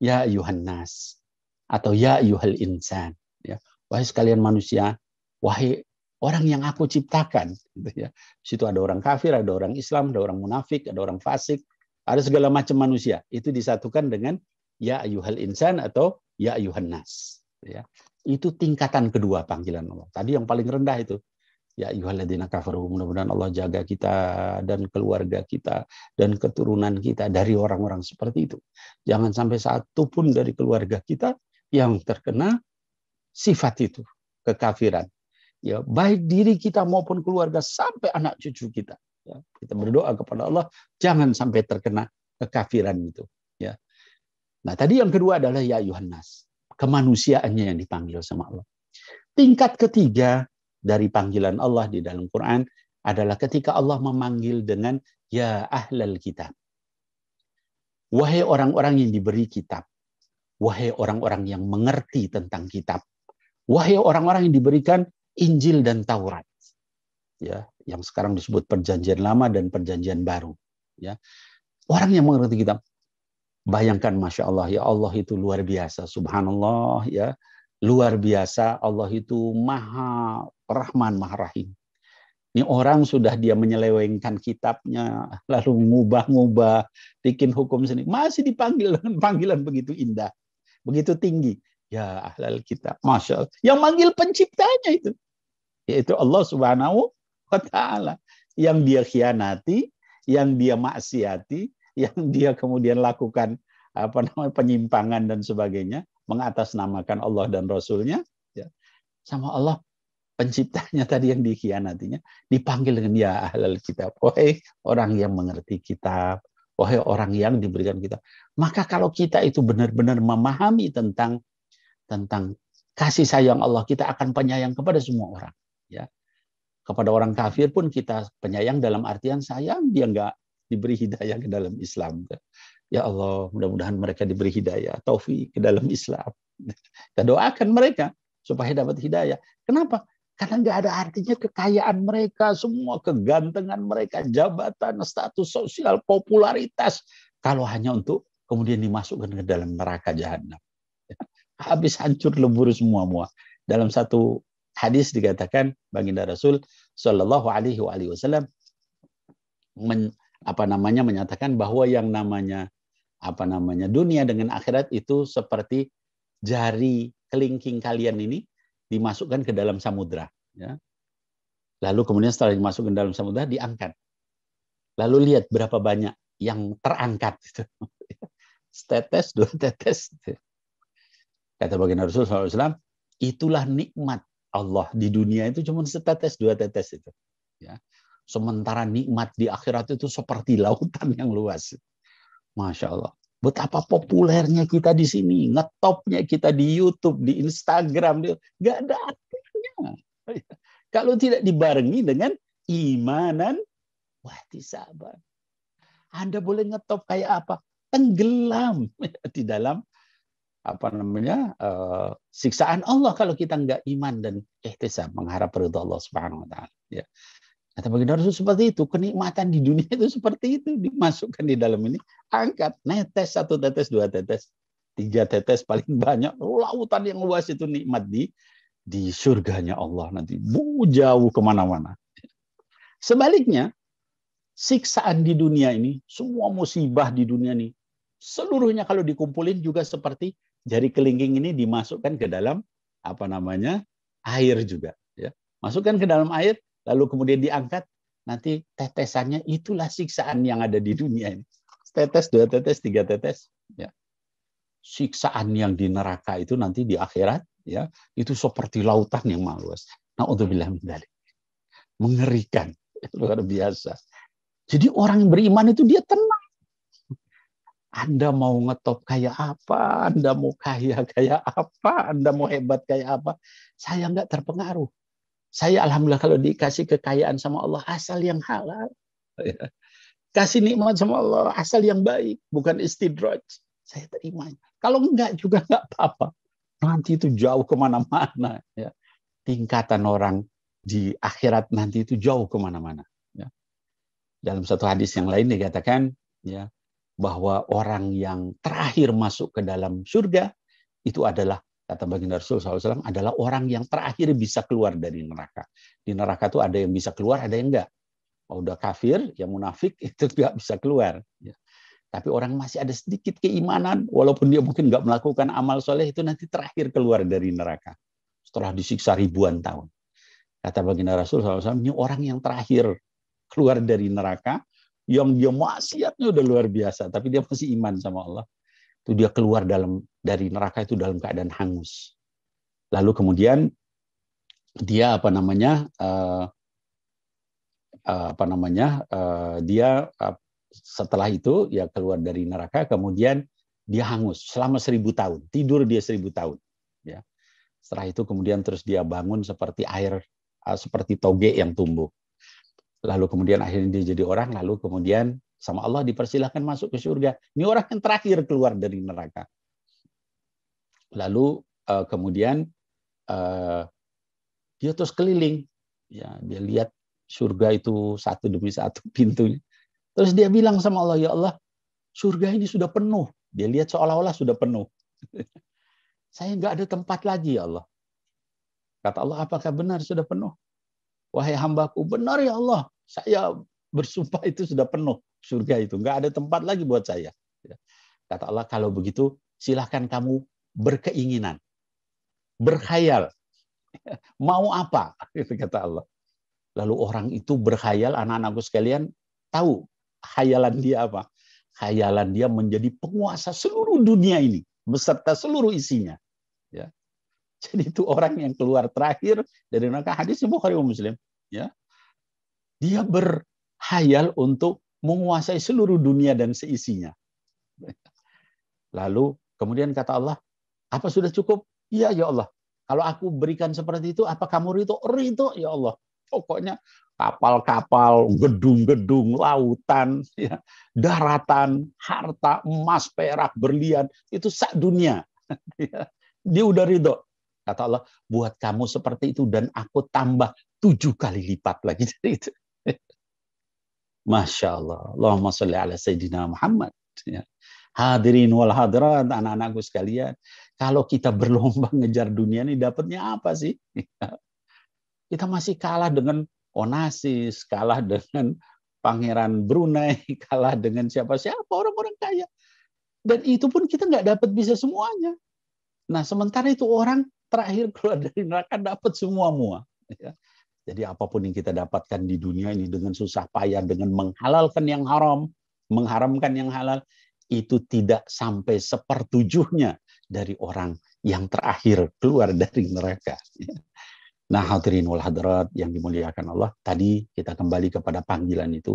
Ya ayyuhan nas atau ya ayyuhal insan, ya. Wahai sekalian manusia, wahai orang yang aku ciptakan, gitu ya. Di situ ada orang kafir, ada orang Islam, ada orang munafik, ada orang fasik, ada segala macam manusia. Itu disatukan dengan ya ayyuhal insan atau ya ayyuhan nas, ya. Itu tingkatan kedua panggilan Allah. Tadi yang paling rendah itu. Ya ayyuhalladzina kafaru, mudah-mudahan Allah jaga kita dan keluarga kita dan keturunan kita dari orang-orang seperti itu. Jangan sampai satu pun dari keluarga kita yang terkena sifat itu, kekafiran. Ya, baik diri kita maupun keluarga sampai anak cucu kita. Ya, kita berdoa kepada Allah jangan sampai terkena kekafiran itu. Ya. Nah, tadi yang kedua adalah ya ayyuhan nas, kemanusiaannya yang dipanggil sama Allah. Tingkat ketiga dari panggilan Allah di dalam Quran adalah ketika Allah memanggil dengan ya ahlal kitab. Wahai orang-orang yang diberi kitab. Wahai orang-orang yang mengerti tentang kitab. Wahai orang-orang yang diberikan Injil dan Taurat. Ya, yang sekarang disebut Perjanjian Lama dan Perjanjian Baru. Ya. Orang yang mengerti kitab. Bayangkan, Masya Allah, ya Allah itu luar biasa. Subhanallah, ya. Luar biasa, Allah itu maha Rahman, maha Rahim. Ini orang sudah dia menyelewengkan kitabnya, lalu ngubah-ngubah, bikin hukum sendiri. Masih dipanggil dengan panggilan begitu indah, begitu tinggi. Ya ahlal kitab, Masya Allah. Yang manggil penciptanya itu, yaitu Allah Subhanahu wa Ta'ala. Yang dia khianati, yang dia maksiati, yang dia kemudian lakukan penyimpangan dan sebagainya, mengatasnamakan Allah dan Rasulnya, ya. Sama Allah penciptanya tadi yang dikhianatinya, dipanggil dengan ya ahlal kitab. Wahai orang yang mengerti kitab, wahai orang yang diberikan kitab. Maka kalau kita itu benar-benar memahami tentang kasih sayang Allah, kita akan penyayang kepada semua orang. Ya. Kepada orang kafir pun kita penyayang dalam artian sayang, dia nggak diberi hidayah ke dalam Islam. Ya Allah, mudah-mudahan mereka diberi hidayah, taufik ke dalam Islam. Kita doakan mereka supaya dapat hidayah. Kenapa? Karena nggak ada artinya kekayaan mereka, semua kegantengan mereka, jabatan, status sosial, popularitas, kalau hanya untuk kemudian dimasukkan ke dalam neraka jahanam. Habis hancur lebur semua. Dalam satu hadis dikatakan baginda Rasul Shallallahu Alaihi Wasallam menyatakan bahwa yang namanya dunia dengan akhirat itu seperti jari kelingking kalian ini dimasukkan ke dalam samudra, ya. Lalu kemudian setelah dimasukkan ke dalam samudra diangkat. Lalu lihat berapa banyak yang terangkat itu. Setetes, dua tetes. Kata baginda Rasul SAW, itulah nikmat Allah di dunia itu cuma setetes, dua tetes itu. Ya. Sementara nikmat di akhirat itu seperti lautan yang luas. Masya Allah. Betapa populernya kita di sini, ngetopnya kita di YouTube, di Instagram, nggak ada artinya. Kalau tidak dibarengi dengan imanan, wahtisaban. Anda boleh ngetop kayak apa? Tenggelam di dalam siksaan Allah kalau kita nggak iman dan ihtisab, mengharap ridha Allah Subhanahu wa taala. Ya. Kata baginda Rasul seperti itu, kenikmatan di dunia itu seperti itu, dimasukkan di dalam ini, angkat, netes, satu tetes, dua tetes, tiga tetes paling banyak, lautan yang luas itu nikmat di surganya Allah nanti, jauh kemana-mana. Sebaliknya, siksaan di dunia ini, semua musibah di dunia ini, seluruhnya kalau dikumpulin juga seperti jari kelingking ini dimasukkan ke dalam air juga, ya. Masukkan ke dalam air, lalu kemudian diangkat, nanti tetesannya itulah siksaan yang ada di dunia ini. Tetes, dua tetes, tiga tetes. Ya. Siksaan yang di neraka itu nanti di akhirat, ya, itu seperti lautan yang luas. Na'udzubillah min dzalik. Mengerikan, luar biasa. Jadi orang yang beriman itu dia tenang. Anda mau ngetop kayak apa, Anda mau kaya kayak apa, Anda mau hebat kayak apa, saya nggak terpengaruh. Saya alhamdulillah kalau dikasih kekayaan sama Allah asal yang halal. Kasih nikmat sama Allah asal yang baik, bukan istidraj. Saya terima. Kalau enggak juga enggak apa-apa. Nanti itu jauh kemana-mana. Ya. Tingkatan orang di akhirat nanti itu jauh kemana-mana. Ya. Dalam satu hadis yang lain dikatakan, ya, bahwa orang yang terakhir masuk ke dalam surga itu adalah, kata baginda Rasul SAW, adalah orang yang terakhir bisa keluar dari neraka. Di neraka itu ada yang bisa keluar, ada yang enggak. Udah kafir, yang munafik itu enggak bisa keluar. Ya. Tapi orang masih ada sedikit keimanan, walaupun dia mungkin enggak melakukan amal soleh, itu nanti terakhir keluar dari neraka. Setelah disiksa ribuan tahun. Kata baginda Rasul SAW, ini orang yang terakhir keluar dari neraka, yang dia maksiatnya udah luar biasa, tapi dia masih iman sama Allah. Itu dia keluar dari neraka itu dalam keadaan hangus. Lalu kemudian dia dia setelah itu ya keluar dari neraka, kemudian dia hangus selama 1000 tahun, tidur dia 1000 tahun. Ya. Setelah itu kemudian terus dia bangun seperti air, seperti toge yang tumbuh. Lalu kemudian akhirnya dia jadi orang, lalu kemudian sama Allah dipersilahkan masuk ke surga. Ini orang yang terakhir keluar dari neraka. Lalu kemudian dia terus keliling. Ya, dia lihat surga itu satu demi satu pintunya. Terus dia bilang sama Allah, ya Allah, surga ini sudah penuh. Dia lihat seolah-olah sudah penuh. Saya nggak ada tempat lagi, ya Allah. Kata Allah, apakah benar sudah penuh? Wahai hambaku, benar ya Allah. Saya bersumpah itu sudah penuh surga itu. Nggak ada tempat lagi buat saya. Kata Allah, kalau begitu silahkan kamu berkeinginan. Berkhayal. Mau apa? Kata Allah. Lalu orang itu berkhayal, anak-anakku sekalian, tahu khayalan dia apa? Khayalan dia menjadi penguasa seluruh dunia ini. Beserta seluruh isinya. Ya. Jadi itu orang yang keluar terakhir dari neraka, hadisnya Bukhari Muslim. Ya. Dia berhayal untuk menguasai seluruh dunia dan seisinya. Lalu kemudian kata Allah, apa sudah cukup? Iya ya Allah. Kalau aku berikan seperti itu, apa kamu ridho? Ridho ya Allah. Pokoknya kapal-kapal, gedung-gedung, lautan, ya, daratan, harta, emas, perak, berlian, itu sak dunia. Dia udah ridho. Kata Allah, buat kamu seperti itu dan aku tambah 7 kali lipat lagi dari itu. Masya Allah. Allahumma sholli ala Sayyidina Muhammad. Ya. Hadirin wal hadirat, anak-anakku sekalian. Kalau kita berlomba ngejar dunia ini dapatnya apa sih? Kita masih kalah dengan Onassis, kalah dengan Pangeran Brunei, kalah dengan siapa-siapa orang-orang kaya. Dan itu pun kita nggak dapat bisa semuanya. Nah, sementara itu orang terakhir keluar dari neraka dapat semua mua. Ya. Jadi apapun yang kita dapatkan di dunia ini dengan susah payah, dengan menghalalkan yang haram, mengharamkan yang halal, itu tidak sampai 1/7 dari orang yang terakhir keluar dari neraka. Nah, hadirin wal hadirat yang dimuliakan Allah, tadi kita kembali kepada panggilan itu.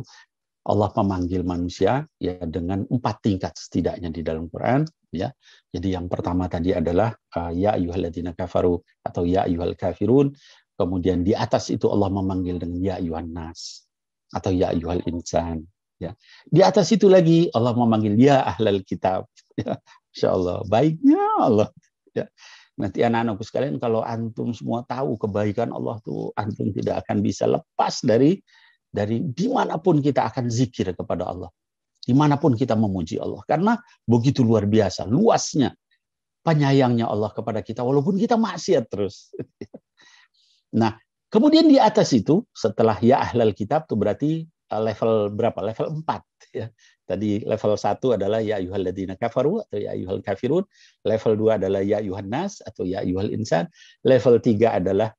Allah memanggil manusia ya dengan 4 tingkat setidaknya di dalam Quran, ya. Jadi yang pertama tadi adalah ya ayyuhalladzina kafaru atau ya ayyuhal kafirun. Kemudian di atas itu Allah memanggil dengan ya ayyuhan nas atau ya ayyuhal insan, ya. Di atas itu lagi Allah memanggil ya ahlal kitab. Ya, insyaallah baiknya Allah, ya. Nanti anak-anakku sekalian, kalau antum semua tahu kebaikan Allah tuh, antum tidak akan bisa lepas dari dimanapun kita akan zikir kepada Allah. Dimanapun kita memuji Allah. Karena begitu luar biasa, luasnya penyayangnya Allah kepada kita, walaupun kita maksiat terus. Nah, kemudian di atas itu, setelah ya ahlal kitab, itu berarti level berapa? Level 4. Ya. Tadi level 1 adalah ya ayyuhalladzina kafaru atau ya ayyuhal kafirun. Level 2 adalah ya ayyuhan nas atau ya ayyuhal insan. Level 3 adalah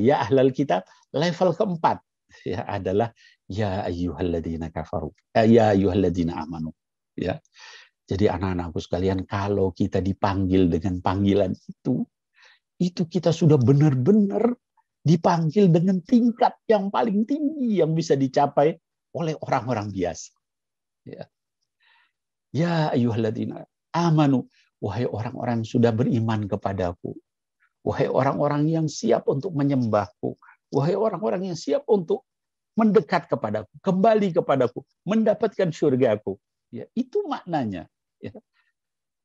ya ahlal kitab. Level keempat ya adalah ya ayyuhalladzina kafaru, ya ayyuhalladzina amanu, ya. Jadi anak-anakku sekalian, kalau kita dipanggil dengan panggilan itu kita sudah benar-benar dipanggil dengan tingkat yang paling tinggi yang bisa dicapai oleh orang-orang biasa. Ya, ya ayyuhalladzina amanu, wahai orang-orang yang sudah beriman kepadaku, wahai orang-orang yang siap untuk menyembahku, wahai orang-orang yang siap untuk mendekat kepadaku, kembali kepadaku, mendapatkan surgaku. Ya, itu maknanya. Ya.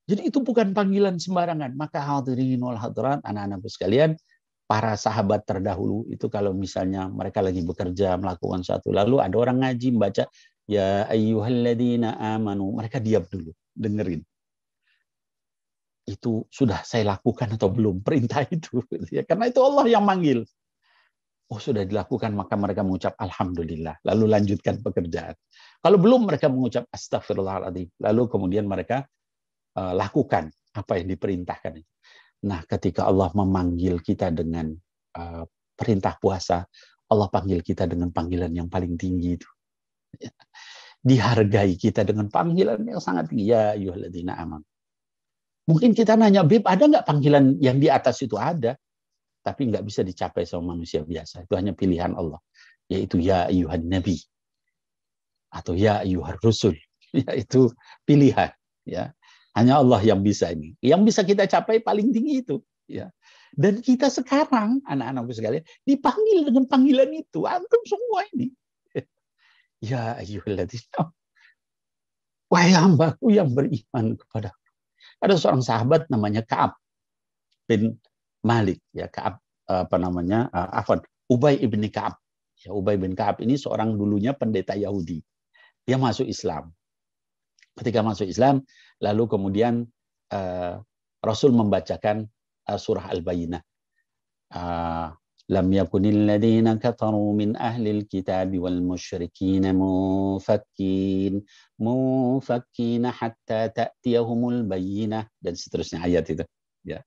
Jadi itu bukan panggilan sembarangan. Maka hadirin wal hadirat, anak-anakku sekalian, para sahabat terdahulu itu kalau misalnya mereka lagi bekerja melakukan satu, lalu ada orang ngaji membaca ya ayyuhalladzina amanu, mereka diam dulu, dengerin. Itu sudah saya lakukan atau belum perintah itu? Ya, karena itu Allah yang manggil. Oh, sudah dilakukan, maka mereka mengucap alhamdulillah, lalu lanjutkan pekerjaan. Kalau belum, mereka mengucap astagfirullahaladzim, lalu kemudian mereka lakukan apa yang diperintahkan. Nah, ketika Allah memanggil kita dengan perintah puasa, Allah panggil kita dengan panggilan yang paling tinggi itu. Ya. Dihargai kita dengan panggilan yang sangat tinggi. Ya ayyuhalladzina amanu. Mungkin kita nanya, Bib, ada nggak panggilan yang di atas itu? Ada. Tapi nggak bisa dicapai sama manusia biasa. Itu hanya pilihan Allah. Yaitu ya ayyuhan nabi. Atau ya ayyuhar rusul. Yaitu pilihan. Ya. Hanya Allah yang bisa ini. Yang bisa kita capai paling tinggi itu. Ya. Dan kita sekarang, anak-anakku sekalian, dipanggil dengan panggilan itu. Antum semua ini. Ya ayyuhalladzina. Wahai hambaku yang beriman kepada. Ada seorang sahabat namanya Ka'ab bin Malik, ya, Ka'ab Ubay ibn Ka'ab. Ya, Ubay bin Ka'ab ini seorang dulunya pendeta Yahudi. Dia masuk Islam. Ketika masuk Islam, lalu kemudian Rasul membacakan surah Al-Bayyinah. Lam yakunil ladzina kafaru min ahlil kitab wal musyrikin mufakkin hatta ta'tiyahumul bayyinah, dan seterusnya ayat itu. Ya.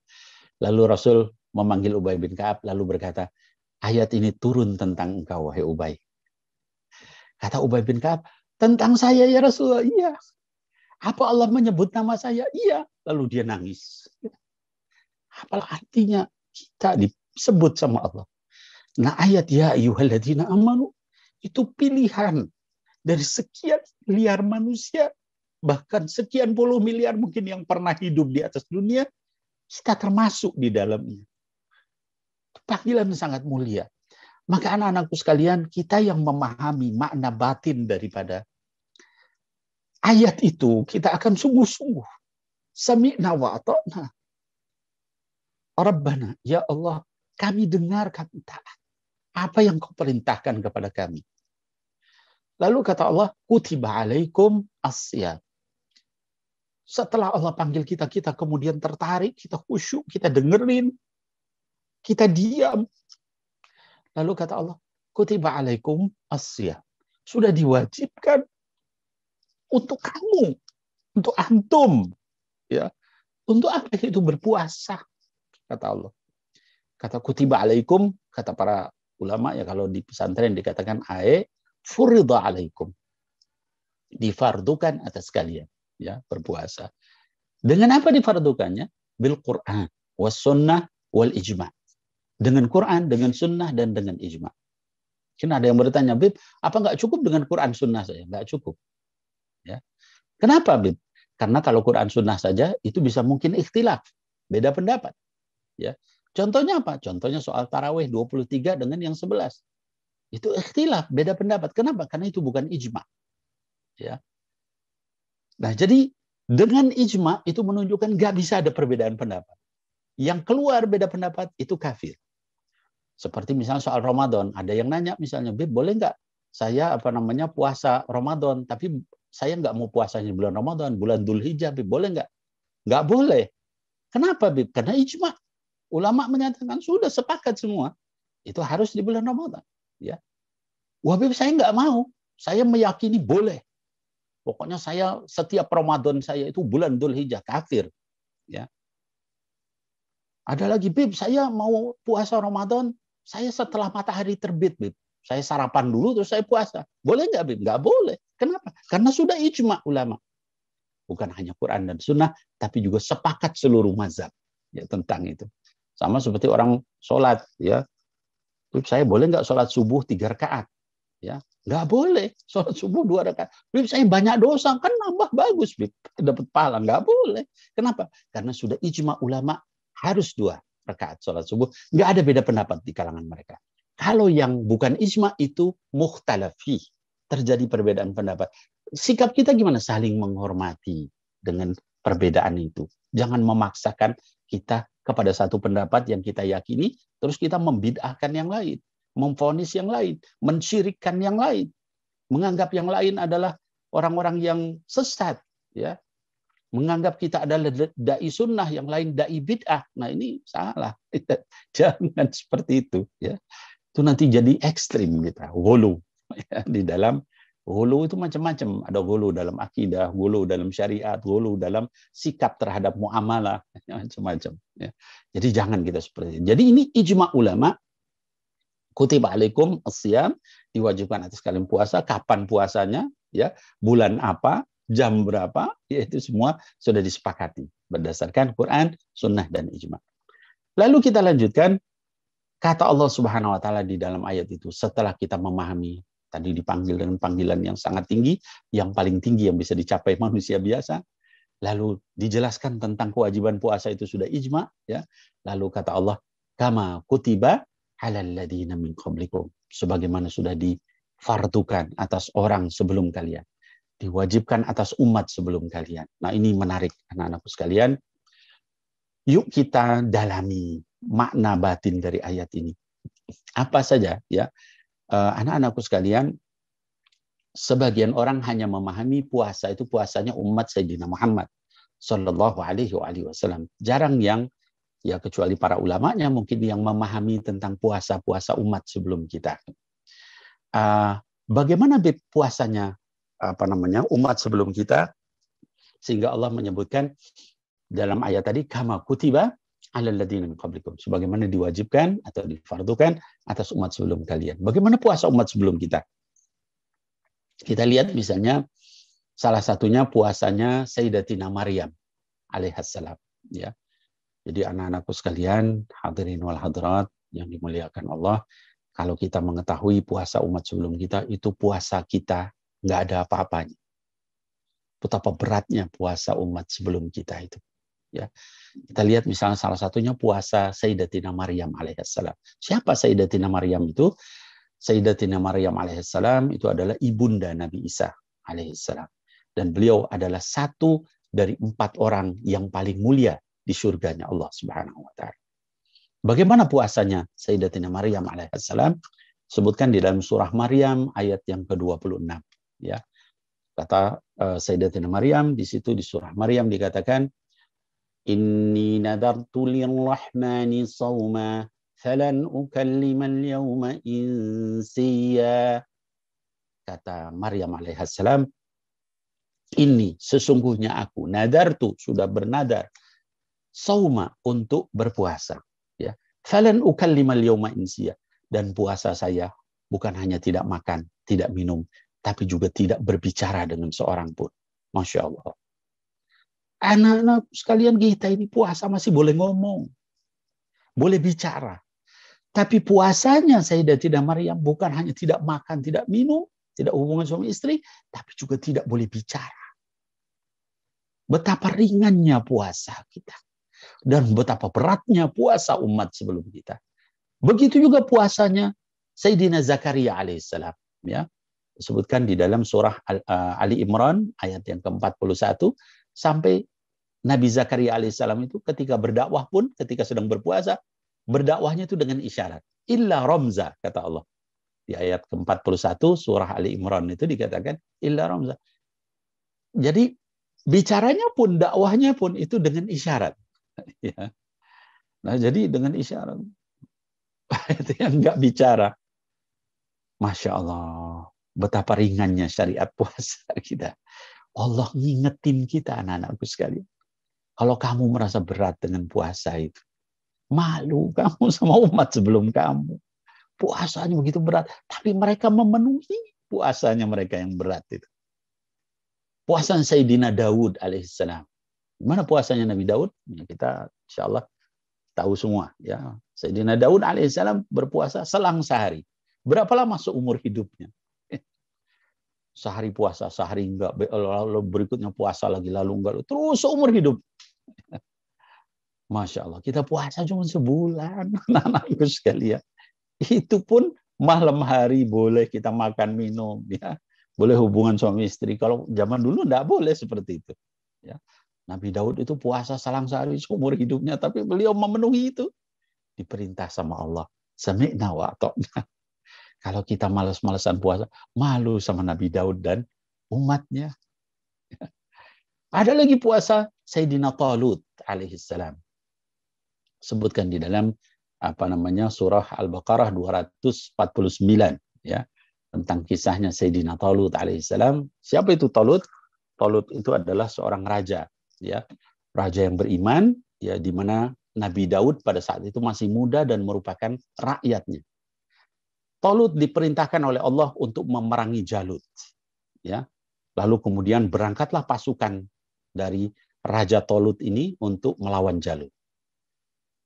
Lalu Rasul memanggil Ubay bin Ka'ab lalu berkata, ayat ini turun tentang engkau, wahai Ubay. Kata Ubay bin Ka'ab, tentang saya ya Rasulullah? Iya. Apa Allah menyebut nama saya? Iya. Lalu dia nangis. Apalah artinya kita disebut sama Allah? Nah, ayat ya ayyuhalladzina amanu itu pilihan dari sekian miliar manusia, bahkan sekian puluh miliar mungkin yang pernah hidup di atas dunia, kita termasuk di dalamnya. Panggilan sangat mulia. Maka anak-anakku sekalian, kita yang memahami makna batin daripada ayat itu, kita akan sungguh-sungguh sami'na wa ata'na. Rabbana, ya Allah, kami dengar, kami taat. Apa yang kau perintahkan kepada kami? Lalu kata Allah, kutiba alaikum as-siyam. Setelah Allah panggil kita, kita kemudian tertarik, kita khusyuk, kita dengerin, kita diam. Lalu kata Allah, kutiba alaikum as-siyam. Sudah diwajibkan untuk kamu, untuk antum. Ya. Untuk apa itu berpuasa? Kata Allah. Kata kutiba alaikum, kata para ulama, ya kalau di pesantren dikatakan furidha alaikum. Difardukan atas kalian. Ya, berpuasa. Dengan apa difardukannya? Bil Quran, was sunnah, wal ijma. Dengan Quran, dengan sunnah, dan dengan ijma. Mungkin ada yang bertanya, Bib, apa nggak cukup dengan Quran sunnah saja? Nggak cukup. Ya. Kenapa, Bib? Karena kalau Quran sunnah saja, itu bisa mungkin ikhtilaf. Beda pendapat. Ya. Contohnya apa? Contohnya soal tarawih 23 dengan yang 11. Itu ikhtilaf, beda pendapat. Kenapa? Karena itu bukan ijma. Ya. Nah, jadi dengan ijma itu menunjukkan nggak bisa ada perbedaan pendapat. Yang keluar beda pendapat itu kafir. Seperti misalnya soal Ramadan, ada yang nanya misalnya, Bib, boleh nggak saya puasa Ramadan, tapi saya nggak mau puasanya bulan Ramadan, bulan Dzulhijjah, Bib, boleh nggak? Nggak boleh. Kenapa, Bib? Karena ijma. Ulama menyatakan sudah sepakat semua. Itu harus di bulan Ramadan. Ya. Wah, Bib, saya nggak mau. Saya meyakini boleh. Pokoknya saya setiap Ramadan saya itu bulan Dzulhijjah, kafir. Ya. Ada lagi, Bib, saya mau puasa Ramadan, saya setelah matahari terbit, Bib. Saya sarapan dulu terus saya puasa. Boleh nggak, Bib? Nggak boleh. Kenapa? Karena sudah ijma ulama. Bukan hanya Quran dan Sunnah, tapi juga sepakat seluruh mazhab ya, tentang itu. Sama seperti orang sholat, ya. Bib, saya boleh nggak sholat subuh 3 rakaat? Ya, nggak boleh. Sholat subuh 2 rakaat. Bib, saya banyak dosa, kan nambah bagus, Bib. Dapat pahala. Nggak boleh. Kenapa? Karena sudah ijma ulama harus 2 rakaat sholat subuh. Nggak ada beda pendapat di kalangan mereka. Kalau yang bukan ijma itu mukhtalafi. Terjadi perbedaan pendapat. Sikap kita gimana? Saling menghormati dengan perbedaan itu. Jangan memaksakan kita kepada satu pendapat yang kita yakini, terus kita membid'ahkan yang lain, memvonis yang lain, mensyirikkan yang lain, menganggap yang lain adalah orang-orang yang sesat, ya, menganggap kita adalah dai sunnah, yang lain dai bid'ah. Nah, ini salah. Jangan seperti itu, ya. Itu nanti jadi ekstrim kita, ghulu. Ya, di dalam ghulu itu macam-macam. Ada ghulu dalam akidah, ghulu dalam syariat, ghulu dalam sikap terhadap muamalah, macam-macam. Ya. Jadi jangan kita seperti itu. Jadi ini ijma ulama. Kutiba alaikum as-siyam, diwajibkan atas kalian puasa. Kapan puasanya? Ya, bulan apa? Jam berapa? Ya, itu semua sudah disepakati berdasarkan Quran, Sunnah, dan ijma. Lalu kita lanjutkan. Kata Allah Subhanahu wa taala di dalam ayat itu, setelah kita memahami tadi dipanggil dengan panggilan yang sangat tinggi, yang paling tinggi yang bisa dicapai manusia biasa. Lalu dijelaskan tentang kewajiban puasa itu sudah ijma, ya. Lalu kata Allah, kama kutiba alal ladzina min qablikum, sebagaimana sudah difardukan atas orang sebelum kalian, diwajibkan atas umat sebelum kalian. Nah, ini menarik anak-anakku sekalian. Yuk kita dalami makna batin dari ayat ini. Apa saja, ya. Anak-anakku sekalian, sebagian orang hanya memahami puasa itu puasanya umat Sayyidina Muhammad Sallallahu Alaihi Wasallam. Jarang yang, ya kecuali para ulamanya mungkin, yang memahami tentang puasa-puasa umat sebelum kita. Bagaimana puasanya umat sebelum kita, sehingga Allah menyebutkan dalam ayat tadi, kama kutiba alal ladzina min qablikum, sebagaimana diwajibkan atau difardukan atas umat sebelum kalian. Bagaimana puasa umat sebelum kita? Kita lihat misalnya salah satunya puasanya Sayyidatina Maryam alaihissalam, ya. Jadi anak-anakku sekalian, hadirin wal hadirat yang dimuliakan Allah, kalau kita mengetahui puasa umat sebelum kita, itu puasa kita nggak ada apa-apanya. Betapa beratnya puasa umat sebelum kita itu. Ya, kita lihat misalnya salah satunya puasa Sayyidatina Maryam alaihissalam. Siapa Sayyidatina Maryam itu? Sayyidatina Maryam alaihissalam itu adalah ibunda Nabi Isa alaihissalam. Dan beliau adalah satu dari 4 orang yang paling mulia di surganya Allah Subhanahu wa taala. Bagaimana puasanya Sayyidatina Maryam alaihissalam? Sebutkan di dalam surah Maryam ayat yang ke-26. Ya. Kata Sayyidatina Maryam di situ di surah Maryam dikatakan, Inni nadartu lirrahmani sawma falan ukallimal yawma insiya. Kata Maryam alaihissalam, ini sesungguhnya aku nadartu, sudah bernadar, sauma, untuk berpuasa, ya. Falan ukallimal yawma insiya, dan puasa saya bukan hanya tidak makan, tidak minum, tapi juga tidak berbicara dengan seorang pun. Masya Allah. Anak-anak sekalian, kita ini puasa masih boleh ngomong, boleh bicara. Tapi puasanya Sayyidatina Maryam bukan hanya tidak makan, tidak minum, tidak hubungan suami istri, tapi juga tidak boleh bicara. Betapa ringannya puasa kita. Dan betapa beratnya puasa umat sebelum kita. Begitu juga puasanya Sayyidina Zakaria alaihissalam. Ya. Disebutkan di dalam surah Ali Imran ayat yang ke-41, sampai Nabi Zakaria alaihissalam itu ketika berdakwah pun, ketika sedang berpuasa, berdakwahnya itu dengan isyarat. Illa ramza, kata Allah. Di ayat ke-41 surah Ali Imran itu dikatakan, illa ramza. Jadi bicaranya pun, dakwahnya pun itu dengan isyarat. Ya. Nah, jadi dengan isyarat. Itu yang nggak bicara. Masya Allah. Betapa ringannya syariat puasa kita. Allah ngingetin kita, anak-anakku sekalian. Kalau kamu merasa berat dengan puasa itu, malu kamu sama umat sebelum kamu. Puasanya begitu berat, tapi mereka memenuhi puasanya mereka yang berat itu. Puasa Sayyidina Daud alaihissalam. Gimana puasanya Nabi Daud? Ya, kita insya Allah tahu semua. Ya. Sayyidina Daud alaihissalam berpuasa selang sehari. Berapa lama seumur hidupnya? Sehari puasa, sehari enggak, lalu berikutnya puasa lagi, lalu enggak, terus seumur hidup. Masya Allah, kita puasa cuma sebulan, anak-anakku sekalian. Itu pun malam hari boleh kita makan minum, ya, boleh hubungan suami istri. Kalau zaman dulu enggak boleh seperti itu. Ya. Nabi Daud itu puasa selang sehari seumur hidupnya, tapi beliau memenuhi itu. Diperintah sama Allah. Sami'na wa ata'na. Kalau kita malas-malasan puasa, malu sama Nabi Daud dan umatnya. Ada lagi puasa Sayyidina Talut alaihissalam. Sebutkan di dalam surah Al-Baqarah 249, ya, tentang kisahnya Sayyidina Talut alaihissalam. Siapa itu Talut? Talut itu adalah seorang raja, ya, raja yang beriman, ya, di mana Nabi Daud pada saat itu masih muda dan merupakan rakyatnya. Talut diperintahkan oleh Allah untuk memerangi Jalut. Ya. Lalu kemudian berangkatlah pasukan dari Raja Talut ini untuk melawan Jalut.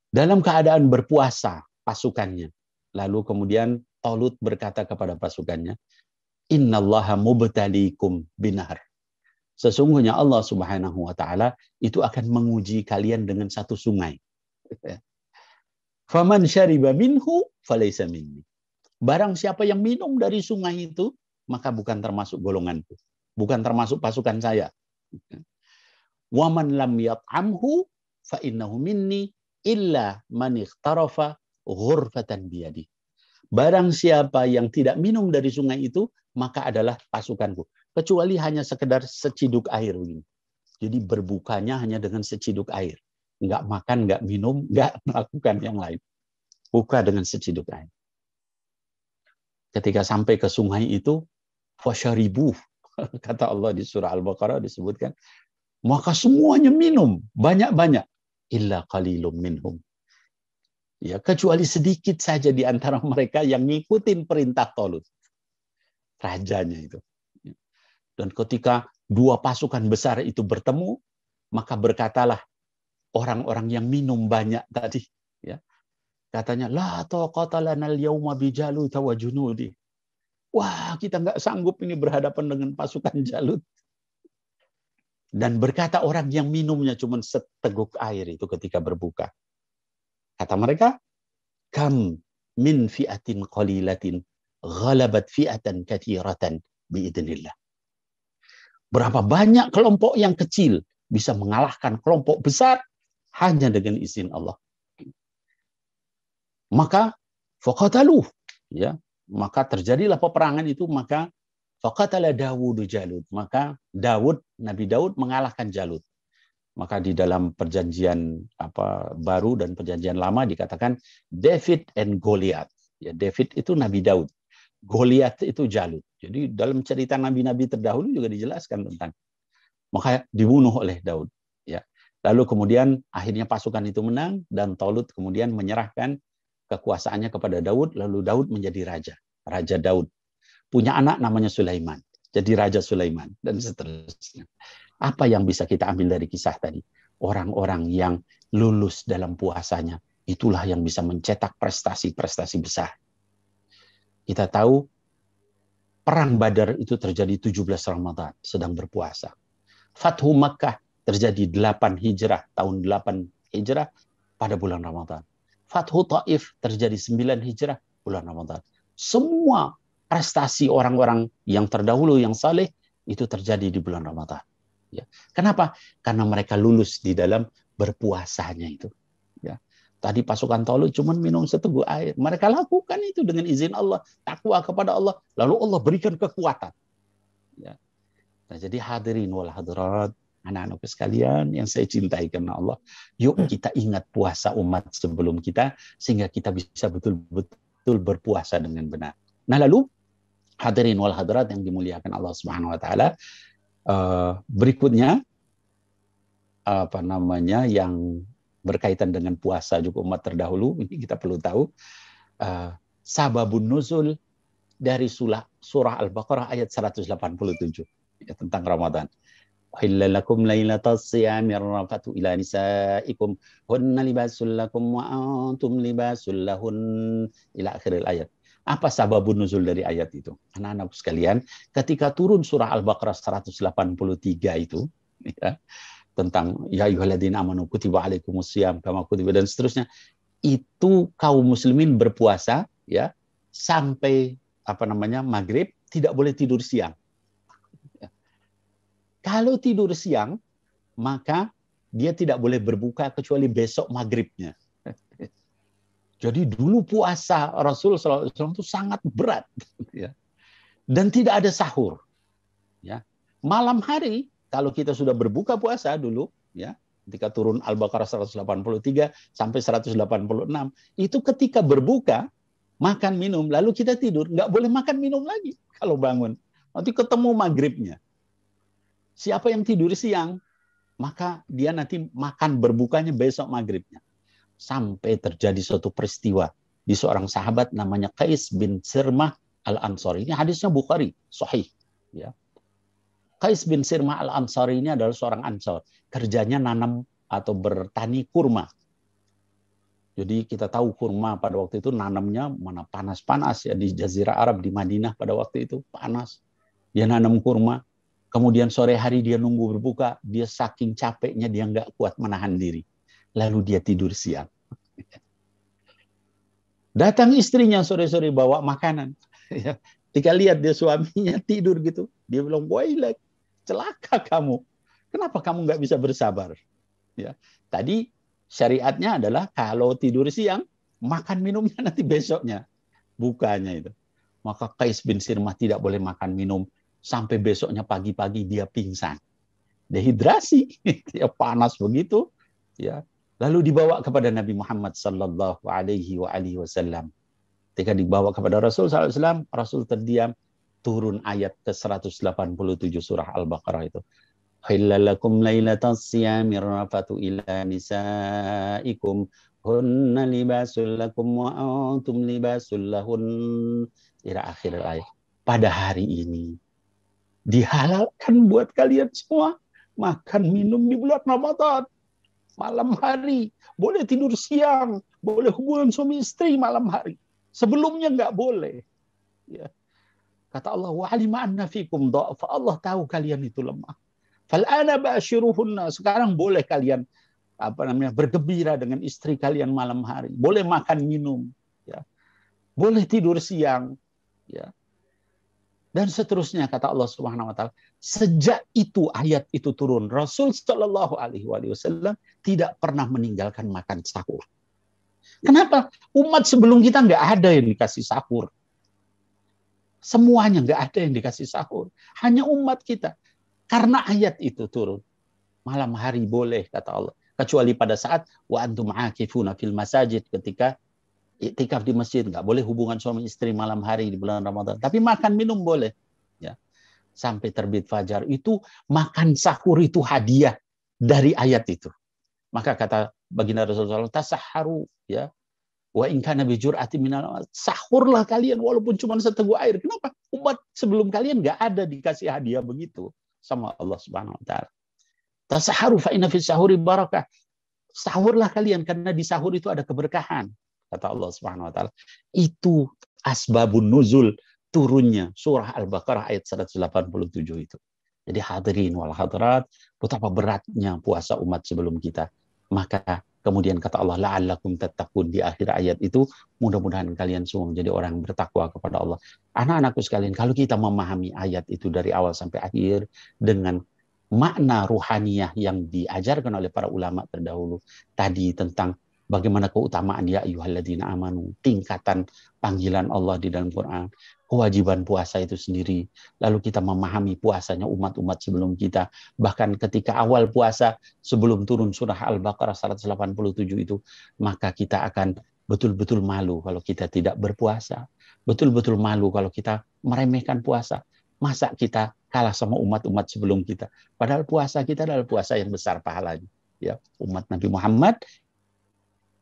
Dalam keadaan berpuasa pasukannya. Lalu kemudian Talut berkata kepada pasukannya, Innallaha mubtalikum binahar. Sesungguhnya Allah Subhanahu wa taala itu akan menguji kalian dengan satu sungai. Faman syariba minhu falaysa minni. Barang siapa yang minum dari sungai itu, maka bukan termasuk golonganku. Bukan termasuk pasukan saya. Waman lam yat'amhu fa innahu minni illa man ikhtarafa ghurfatan biyadi. Barang siapa yang tidak minum dari sungai itu, maka adalah pasukanku. Kecuali hanya sekedar seciduk air begini. Jadi berbukanya hanya dengan seciduk air. Enggak makan, enggak minum, enggak melakukan yang lain. Buka dengan seciduk air. Ketika sampai ke sungai itu, fasyaribuh, kata Allah di surah Al-Baqarah disebutkan, maka semuanya minum banyak-banyak, illa qalilum minhum. Ya, kecuali sedikit saja di antara mereka yang ngikutin perintah Talut, rajanya itu. Dan ketika dua pasukan besar itu bertemu, maka berkatalah orang-orang yang minum banyak tadi, ya. Katanya, la taqata lana al-yawma bi Jalut wa junudi. Wah, kita nggak sanggup ini berhadapan dengan pasukan Jalut. Dan berkata orang yang minumnya cuma seteguk air itu ketika berbuka. Kata mereka, kam min fi'atin qalilatin ghalabat fi'atan katsiratan biidznillah. Berapa banyak kelompok yang kecil bisa mengalahkan kelompok besar hanya dengan izin Allah. Maka faqataluh, ya, maka terjadilah peperangan itu, maka faqatala Dawud Jalut, maka Nabi Daud mengalahkan Jalut. Maka di dalam perjanjian baru dan perjanjian lama dikatakan David and Goliath. Ya, David itu Nabi Daud, Goliath itu Jalut. Jadi dalam cerita nabi-nabi terdahulu juga dijelaskan tentang. Maka dibunuh oleh Daud. Ya. Lalu kemudian akhirnya pasukan itu menang dan Talut kemudian menyerahkan kekuasaannya kepada Daud. Lalu Daud menjadi raja, Raja Daud. Punya anak namanya Sulaiman, jadi Raja Sulaiman dan seterusnya. Apa yang bisa kita ambil dari kisah tadi? Orang-orang yang lulus dalam puasanya, itulah yang bisa mencetak prestasi-prestasi besar. Kita tahu Perang Badar itu terjadi 17 Ramadan, sedang berpuasa. Fathu Makkah terjadi 8 Hijrah, tahun 8 Hijrah pada bulan Ramadan. Fathu Taif terjadi 9 Hijrah, bulan Ramadan. Semua prestasi orang-orang yang terdahulu, yang saleh, itu terjadi di bulan Ramadan. Ya. Kenapa? Karena mereka lulus di dalam berpuasanya itu. Ya. Tadi pasukan Talut cuma minum seteguk air. Mereka lakukan itu dengan izin Allah, takwa kepada Allah, lalu Allah berikan kekuatan. Ya. Nah, jadi hadirin wal hadirat, anak-anakku sekalian yang saya cintai karena Allah, yuk kita ingat puasa umat sebelum kita, sehingga kita bisa betul-betul berpuasa dengan benar. Nah, lalu hadirin wal hadirat yang dimuliakan Allah Subhanahu wa taala, berikutnya yang berkaitan dengan puasa juga umat terdahulu, ini kita perlu tahu sababun nuzul dari surah Al-Baqarah ayat 187 ya, tentang Ramadan. Uhilla lakum lailatas siyami rafatu ila nisaikum hunna libasul lakum wa antum libasul lahun, ila akhir ayat. Apa sababun nuzul dari ayat itu? Anak-anak sekalian, ketika turun surah Al-Baqarah 183 itu, ya, tentang ya ayyuhalladzina amanu kutiba alaikumusiyam kama kutiba dan seterusnya, itu kaum muslimin berpuasa ya sampai maghrib, tidak boleh tidur siang. Ya. Kalau tidur siang, maka dia tidak boleh berbuka kecuali besok maghribnya. Jadi dulu puasa Rasul SAW itu sangat berat, ya. Dan tidak ada sahur. Ya. Malam hari, kalau kita sudah berbuka puasa dulu, ya, ketika turun Al-Baqarah 183 sampai 186, itu ketika berbuka, makan minum, lalu kita tidur, nggak boleh makan minum lagi kalau bangun. Nanti ketemu maghribnya. Siapa yang tidur siang, maka dia nanti makan berbukanya besok maghribnya. Sampai terjadi suatu peristiwa di seorang sahabat namanya Qais bin Sirmah Al-Ansari. Ini hadisnya Bukhari, sahih. Ya. Qais bin Sirmah Al-Ansari ini adalah seorang Ansar. Kerjanya nanam atau bertani kurma. Jadi kita tahu kurma pada waktu itu nanamnya mana panas-panas ya, di Jazirah Arab, di Madinah pada waktu itu panas. Dia nanam kurma. Kemudian sore hari dia nunggu berbuka. Dia saking capeknya dia nggak kuat menahan diri. Lalu dia tidur siang. Datang istrinya sore-sore bawa makanan. Ketika lihat dia suaminya tidur gitu, dia bilang, "Wailak, celaka kamu. Kenapa kamu nggak bisa bersabar?" Ya. Tadi syariatnya adalah kalau tidur siang, makan minumnya nanti besoknya, bukanya itu. Maka Qais bin Sirmah tidak boleh makan minum sampai besoknya pagi-pagi dia pingsan, dehidrasi, ya panas begitu, ya. Lalu dibawa kepada Nabi Muhammad sallallahu alaihi wasallam. Ketika dibawa kepada Rasul sallallahu alaihi wasallam, Rasul terdiam, turun ayat ke-187 surah Al-Baqarah itu. Hillalakum lailatas siyami rafatu ila nisaikum hunna libasul lakum wa antum libasul lahun, ila akhir ayat. Pada hari ini dihalalkan buat kalian semua makan minum di bulan Ramadan. Malam hari, boleh tidur siang, boleh hubungan suami istri malam hari. Sebelumnya nggak boleh. Ya. Kata Allah, wa alima anna fikum dha'fa. Allah tahu kalian itu lemah. Fal'ana ba'ashiruhunna. Sekarang boleh kalian bergembira dengan istri kalian malam hari. Boleh makan minum, ya. Boleh tidur siang, ya. Dan seterusnya, kata Allah Subhanahu wa taala. Sejak itu ayat itu turun, Rasul sallallahu alaihi wasallam tidak pernah meninggalkan makan sahur. Kenapa? Umat sebelum kita nggak ada yang dikasih sahur. Semuanya nggak ada yang dikasih sahur. Hanya umat kita. Karena ayat itu turun. Malam hari boleh, kata Allah. Kecuali pada saat wa antum aakifuna fil masajid, ketika iktikaf di masjid, nggak boleh hubungan suami istri malam hari di bulan Ramadan. Tapi makan minum boleh. Ya. Sampai terbit fajar. Itu makan sahur itu hadiah dari ayat itu. Maka kata baginda Rasulullah, tasahharu, ya. Wa in kana bi jur'ati minal, sahurlah kalian walaupun cuma seteguk air. Kenapa? Umat sebelum kalian nggak ada dikasih hadiah begitu sama Allah Subhanahu wa taala. Tasahharu fa inna fis sahuri barakah. Sahurlah kalian karena di sahur itu ada keberkahan, kata Allah Subhanahu wa taala. Itu asbabun nuzul turunnya surah Al-Baqarah ayat 187 itu. Jadi hadirin wal hadirat, betapa beratnya puasa umat sebelum kita. Maka kemudian kata Allah, la'allakum tattaqun, di akhir ayat itu, mudah-mudahan kalian semua menjadi orang bertakwa kepada Allah. Anak-anakku sekalian, kalau kita memahami ayat itu dari awal sampai akhir dengan makna ruhaniyah yang diajarkan oleh para ulama terdahulu tadi tentang bagaimana keutamaan ya ayyuhalladzina amanu, tingkatan panggilan Allah di dalam Quran, kewajiban puasa itu sendiri. Lalu kita memahami puasanya umat-umat sebelum kita. Bahkan ketika awal puasa sebelum turun surah Al-Baqarah 187 itu, maka kita akan betul-betul malu kalau kita tidak berpuasa. Betul-betul malu kalau kita meremehkan puasa. Masa kita kalah sama umat-umat sebelum kita? Padahal puasa kita adalah puasa yang besar pahalanya. Ya, umat Nabi Muhammad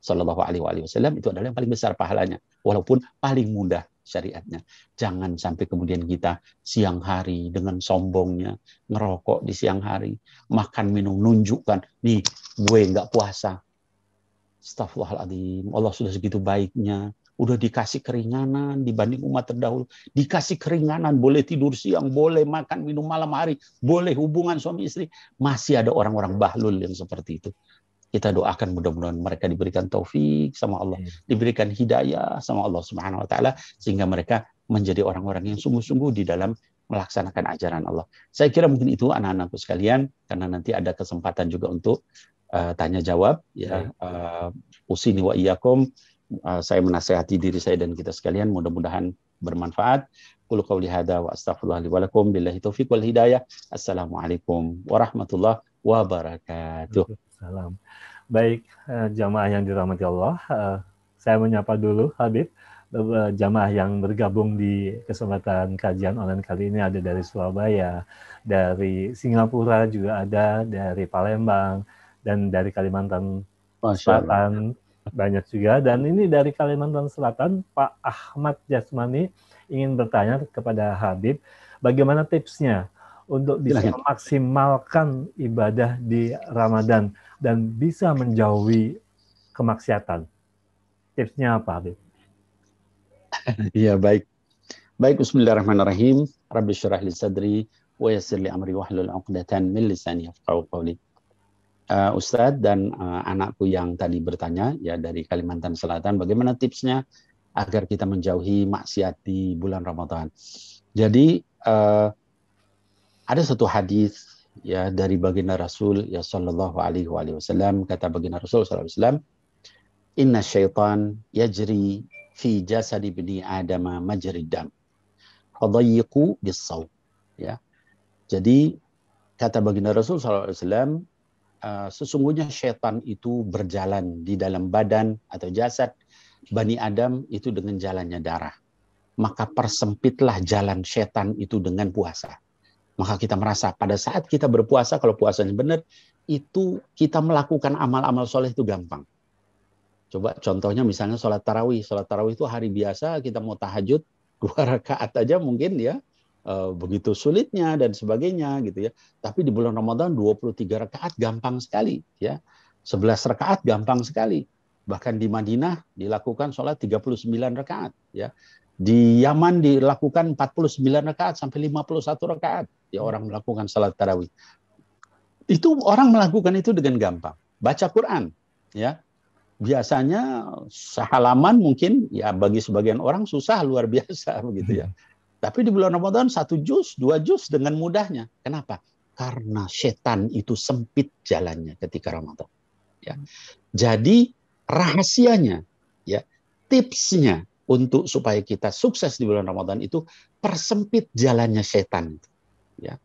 Sallallahu Alaihi Wasallam itu adalah yang paling besar pahalanya, walaupun paling mudah syariatnya. Jangan sampai kemudian kita siang hari dengan sombongnya ngerokok di siang hari, makan minum nunjukkan nih gue nggak puasa. Astaghfirullahaladzim, Allah sudah segitu baiknya. Udah dikasih keringanan dibanding umat terdahulu. Dikasih keringanan, boleh tidur siang, boleh makan minum malam hari, boleh hubungan suami istri. Masih ada orang-orang bahlul yang seperti itu. Kita doakan mudah-mudahan mereka diberikan taufik sama Allah, diberikan hidayah sama Allah Subhanahu wa taala, sehingga mereka menjadi orang-orang yang sungguh-sungguh di dalam melaksanakan ajaran Allah. Saya kira mungkin itu anak-anakku sekalian, karena nanti ada kesempatan juga untuk tanya jawab ya. Usini wa iyyakum, saya menasihati diri saya dan kita sekalian, mudah-mudahan bermanfaat. Qul qouli hadza wa astaghfirullah li wa lakum, billahi taufiq wal hidayah. Assalamualaikum warahmatullahi wabarakatuh. Salam. Baik, jamaah yang dirahmati Allah, saya menyapa dulu Habib, jamaah yang bergabung di kesempatan kajian online kali ini ada dari Surabaya, dari Singapura juga ada, dari Palembang, dan dari Kalimantan Selatan banyak juga. Dan ini dari Kalimantan Selatan, Pak Ahmad Jasmani ingin bertanya kepada Habib, bagaimana tipsnya untuk bisa memaksimalkan ibadah di Ramadan dan bisa menjauhi kemaksiatan. Tipsnya apa, Habib? Iya, baik. Baik, bismillahirrahmanirrahim. Rabbi syrah li sadri wa yassir li amri wahlul 'uqdatan min lisani yafqahu qawli. Ustadz dan anakku yang tadi bertanya ya dari Kalimantan Selatan, bagaimana tipsnya agar kita menjauhi maksiat di bulan Ramadan? Jadi ada satu hadis ya dari baginda Rasul ya sallallahu alaihi wasallam, kata baginda Rasul sallallahu alaihi wasallam, inna syaitan yajri fi jasad ibni adam majrid dam fadayyiqu bis-shaum, ya. Jadi kata baginda Rasul sallallahu alaihi wasallam, sesungguhnya syaitan itu berjalan di dalam badan atau jasad Bani Adam itu dengan jalannya darah. Maka persempitlah jalan syaitan itu dengan puasa. Maka kita merasa pada saat kita berpuasa, kalau puasanya benar, itu kita melakukan amal-amal soleh itu gampang. Coba contohnya misalnya sholat tarawih. Sholat tarawih itu hari biasa kita mau tahajud 2 rakaat aja mungkin ya. Begitu sulitnya dan sebagainya gitu ya. Tapi di bulan Ramadan 23 rakaat gampang sekali ya. 11 rakaat gampang sekali. Bahkan di Madinah dilakukan sholat 39 rakaat ya. Di Yaman dilakukan 49 rakaat sampai 51 rakaat. Ya, orang melakukan salat tarawih. Itu orang melakukan itu dengan gampang. Baca Quran, ya. Biasanya sehalaman mungkin ya bagi sebagian orang susah luar biasa begitu ya. Tapi di bulan Ramadan 1 juz, 2 juz dengan mudahnya. Kenapa? Karena setan itu sempit jalannya ketika Ramadan. Ya. Jadi rahasianya tipsnya untuk supaya kita sukses di bulan Ramadan itu persempit jalannya setan. Ya.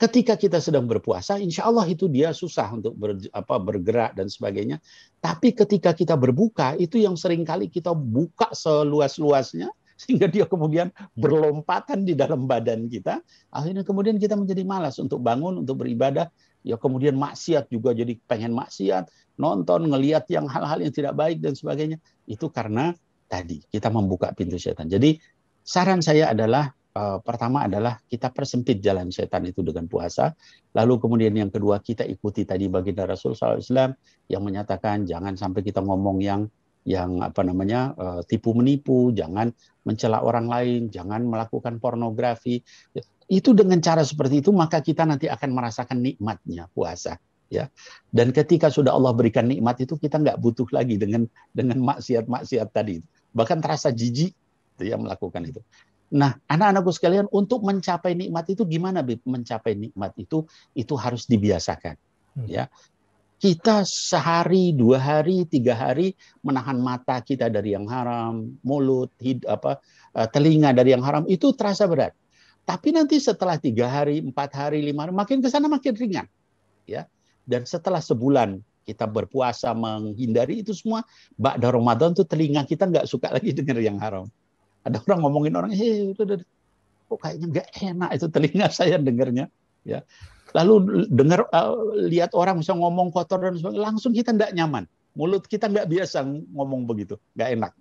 Ketika kita sedang berpuasa, insya Allah itu dia susah untuk bergerak dan sebagainya. Tapi ketika kita berbuka, itu yang seringkali kita buka seluas-luasnya, sehingga dia kemudian berlompatan di dalam badan kita. Akhirnya kemudian kita menjadi malas untuk bangun, untuk beribadah. Ya kemudian maksiat juga jadi pengen maksiat, nonton, ngelihat yang hal-hal yang tidak baik dan sebagainya. Itu karena tadi kita membuka pintu setan. Jadi saran saya adalah, pertama adalah kita persempit jalan setan itu dengan puasa. Lalu kemudian yang kedua, kita ikuti tadi baginda Rasul SAW yang menyatakan jangan sampai kita ngomong yang tipu menipu, jangan mencela orang lain, jangan melakukan pornografi. Itu dengan cara seperti itu maka kita nanti akan merasakan nikmatnya puasa. Ya, dan ketika sudah Allah berikan nikmat itu kita nggak butuh lagi dengan maksiat-maksiat tadi. Bahkan terasa jijik ya melakukan itu. Nah, anak-anakku sekalian, untuk mencapai nikmat itu gimana, Bib? Mencapai nikmat itu harus dibiasakan. Ya, kita sehari, 2 hari, 3 hari menahan mata kita dari yang haram, mulut, telinga dari yang haram, itu terasa berat. Tapi nanti setelah 3 hari, 4 hari, 5 hari, makin ke sana makin ringan. Ya, dan setelah sebulan kita berpuasa menghindari itu semua, ba'da Ramadan tuh telinga kita nggak suka lagi dengar yang haram. Ada orang ngomongin orang, kok kayaknya nggak enak itu telinga saya dengarnya. Ya. Lalu dengar, lihat orang bisa ngomong kotor dan sebagainya, langsung kita nggak nyaman. Mulut kita nggak biasa ngomong begitu, nggak enak.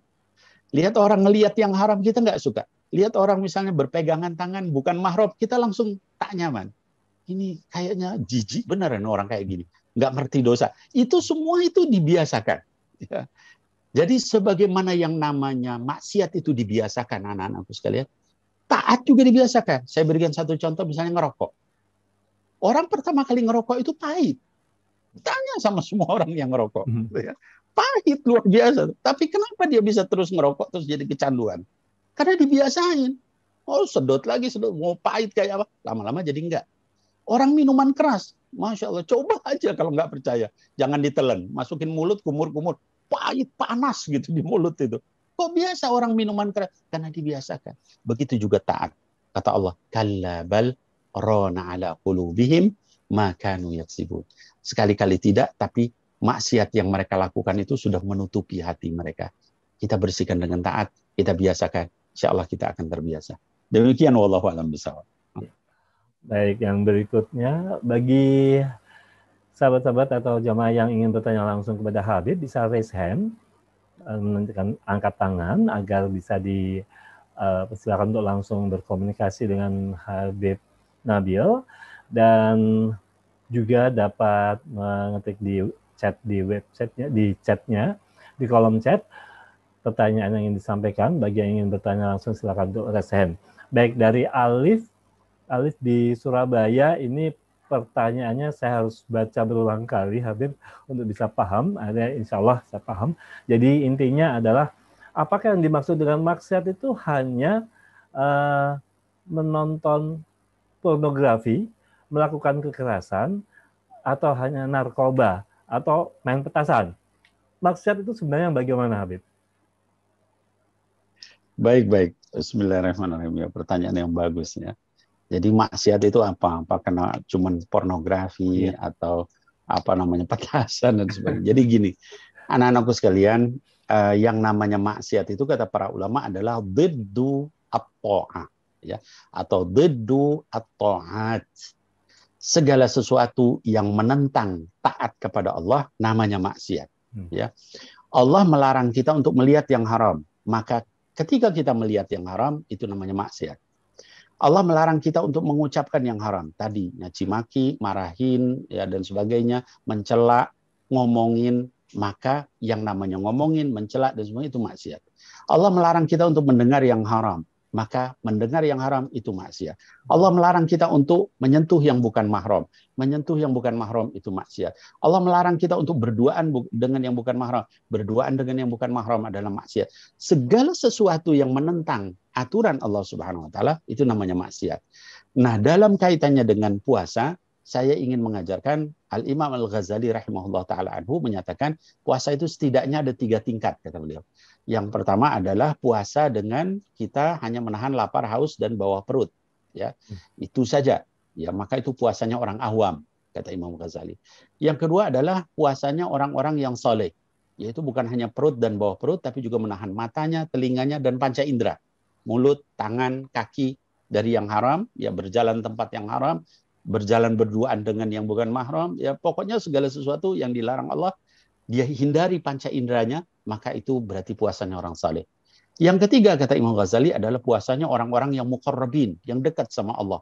Lihat orang ngelihat yang haram, kita nggak suka. Lihat orang misalnya berpegangan tangan, bukan mahram, kita langsung tak nyaman. Ini kayaknya jijik beneran orang kayak gini. Nggak ngerti dosa. Itu semua itu dibiasakan. Ya. Jadi sebagaimana yang namanya maksiat itu dibiasakan anak-anakku sekalian, taat juga dibiasakan. Saya berikan satu contoh, misalnya ngerokok. Orang pertama kali ngerokok itu pahit. Tanya sama semua orang yang ngerokok. Ya. Pahit luar biasa. Tapi kenapa dia bisa terus ngerokok terus jadi kecanduan? Karena dibiasain. Oh sedot lagi, sedot. Mau pahit kayak apa? Lama-lama jadi enggak. Orang minuman keras. Masya Allah, coba aja kalau nggak percaya. Jangan ditelan. Masukin mulut, kumur-kumur. Pahit, panas gitu di mulut itu. Kok biasa orang minuman keras? Karena dibiasakan. Begitu juga taat. Kata Allah, kalla bal rana ala qulubihim ma kanu yaksibun. Sekali-kali tidak, tapi maksiat yang mereka lakukan itu sudah menutupi hati mereka. Kita bersihkan dengan taat, kita biasakan. Insya Allah kita akan terbiasa. Demikian wallahu a'lam bishawab. Baik, yang berikutnya bagi sahabat-sahabat atau jamaah yang ingin bertanya langsung kepada Habib bisa raise hand, menentukan angkat tangan agar bisa dipersilakan untuk langsung berkomunikasi dengan Habib Nabil, dan juga dapat mengetik di chat di websitenya, di chatnya, di kolom chat pertanyaan yang ingin disampaikan. Bagi yang ingin bertanya langsung silakan untuk raise hand. Baik, dari Alif di Surabaya, ini pertanyaannya saya harus baca berulang kali, Habib, untuk bisa paham. Ada, insya Allah saya paham. Jadi intinya adalah, apakah yang dimaksud dengan maksiat itu hanya menonton pornografi, melakukan kekerasan, atau hanya narkoba, atau main petasan? Maksiat itu sebenarnya bagaimana, Habib? Baik. Bismillahirrahmanirrahim. Ya, pertanyaan yang bagus ya. Jadi maksiat itu apa? Karena cuman pornografi atau petasan dan sebagainya. Jadi gini, anak-anakku sekalian, yang namanya maksiat itu kata para ulama adalah diddu at-ta'ah, ya, atau diddu at-ta'at. Segala sesuatu yang menentang taat kepada Allah namanya maksiat. Ya. Allah melarang kita untuk melihat yang haram. Maka ketika kita melihat yang haram, itu namanya maksiat. Allah melarang kita untuk mengucapkan yang haram. Tadi, nyaci maki, marahin, ya, dan sebagainya, mencela, ngomongin, maka yang namanya ngomongin, mencela, dan sebagainya itu maksiat. Allah melarang kita untuk mendengar yang haram. Maka mendengar yang haram itu maksiat. Allah melarang kita untuk menyentuh yang bukan mahram. Menyentuh yang bukan mahram itu maksiat. Allah melarang kita untuk berduaan dengan yang bukan mahram. Berduaan dengan yang bukan mahram adalah maksiat. Segala sesuatu yang menentang aturan Allah Subhanahu wa taala itu namanya maksiat. Nah, dalam kaitannya dengan puasa, saya ingin mengajarkan, Al-Imam Al-Ghazali rahimahullah ta'ala anhu menyatakan puasa itu setidaknya ada 3 tingkat, kata beliau. Yang pertama adalah puasa dengan kita hanya menahan lapar, haus, dan bawah perut. Ya, itu saja. Ya, maka itu puasanya orang awam, kata Imam Ghazali. Yang kedua adalah puasanya orang-orang yang soleh, yaitu bukan hanya perut dan bawah perut, tapi juga menahan matanya, telinganya, dan panca indera. Mulut, tangan, kaki dari yang haram, ya berjalan tempat yang haram, berjalan berduaan dengan yang bukan mahram, ya pokoknya segala sesuatu yang dilarang Allah, dia hindari panca inderanya, maka itu berarti puasanya orang saleh. Yang ketiga, kata Imam Ghazali, adalah puasanya orang-orang yang muqarrabin, yang dekat sama Allah.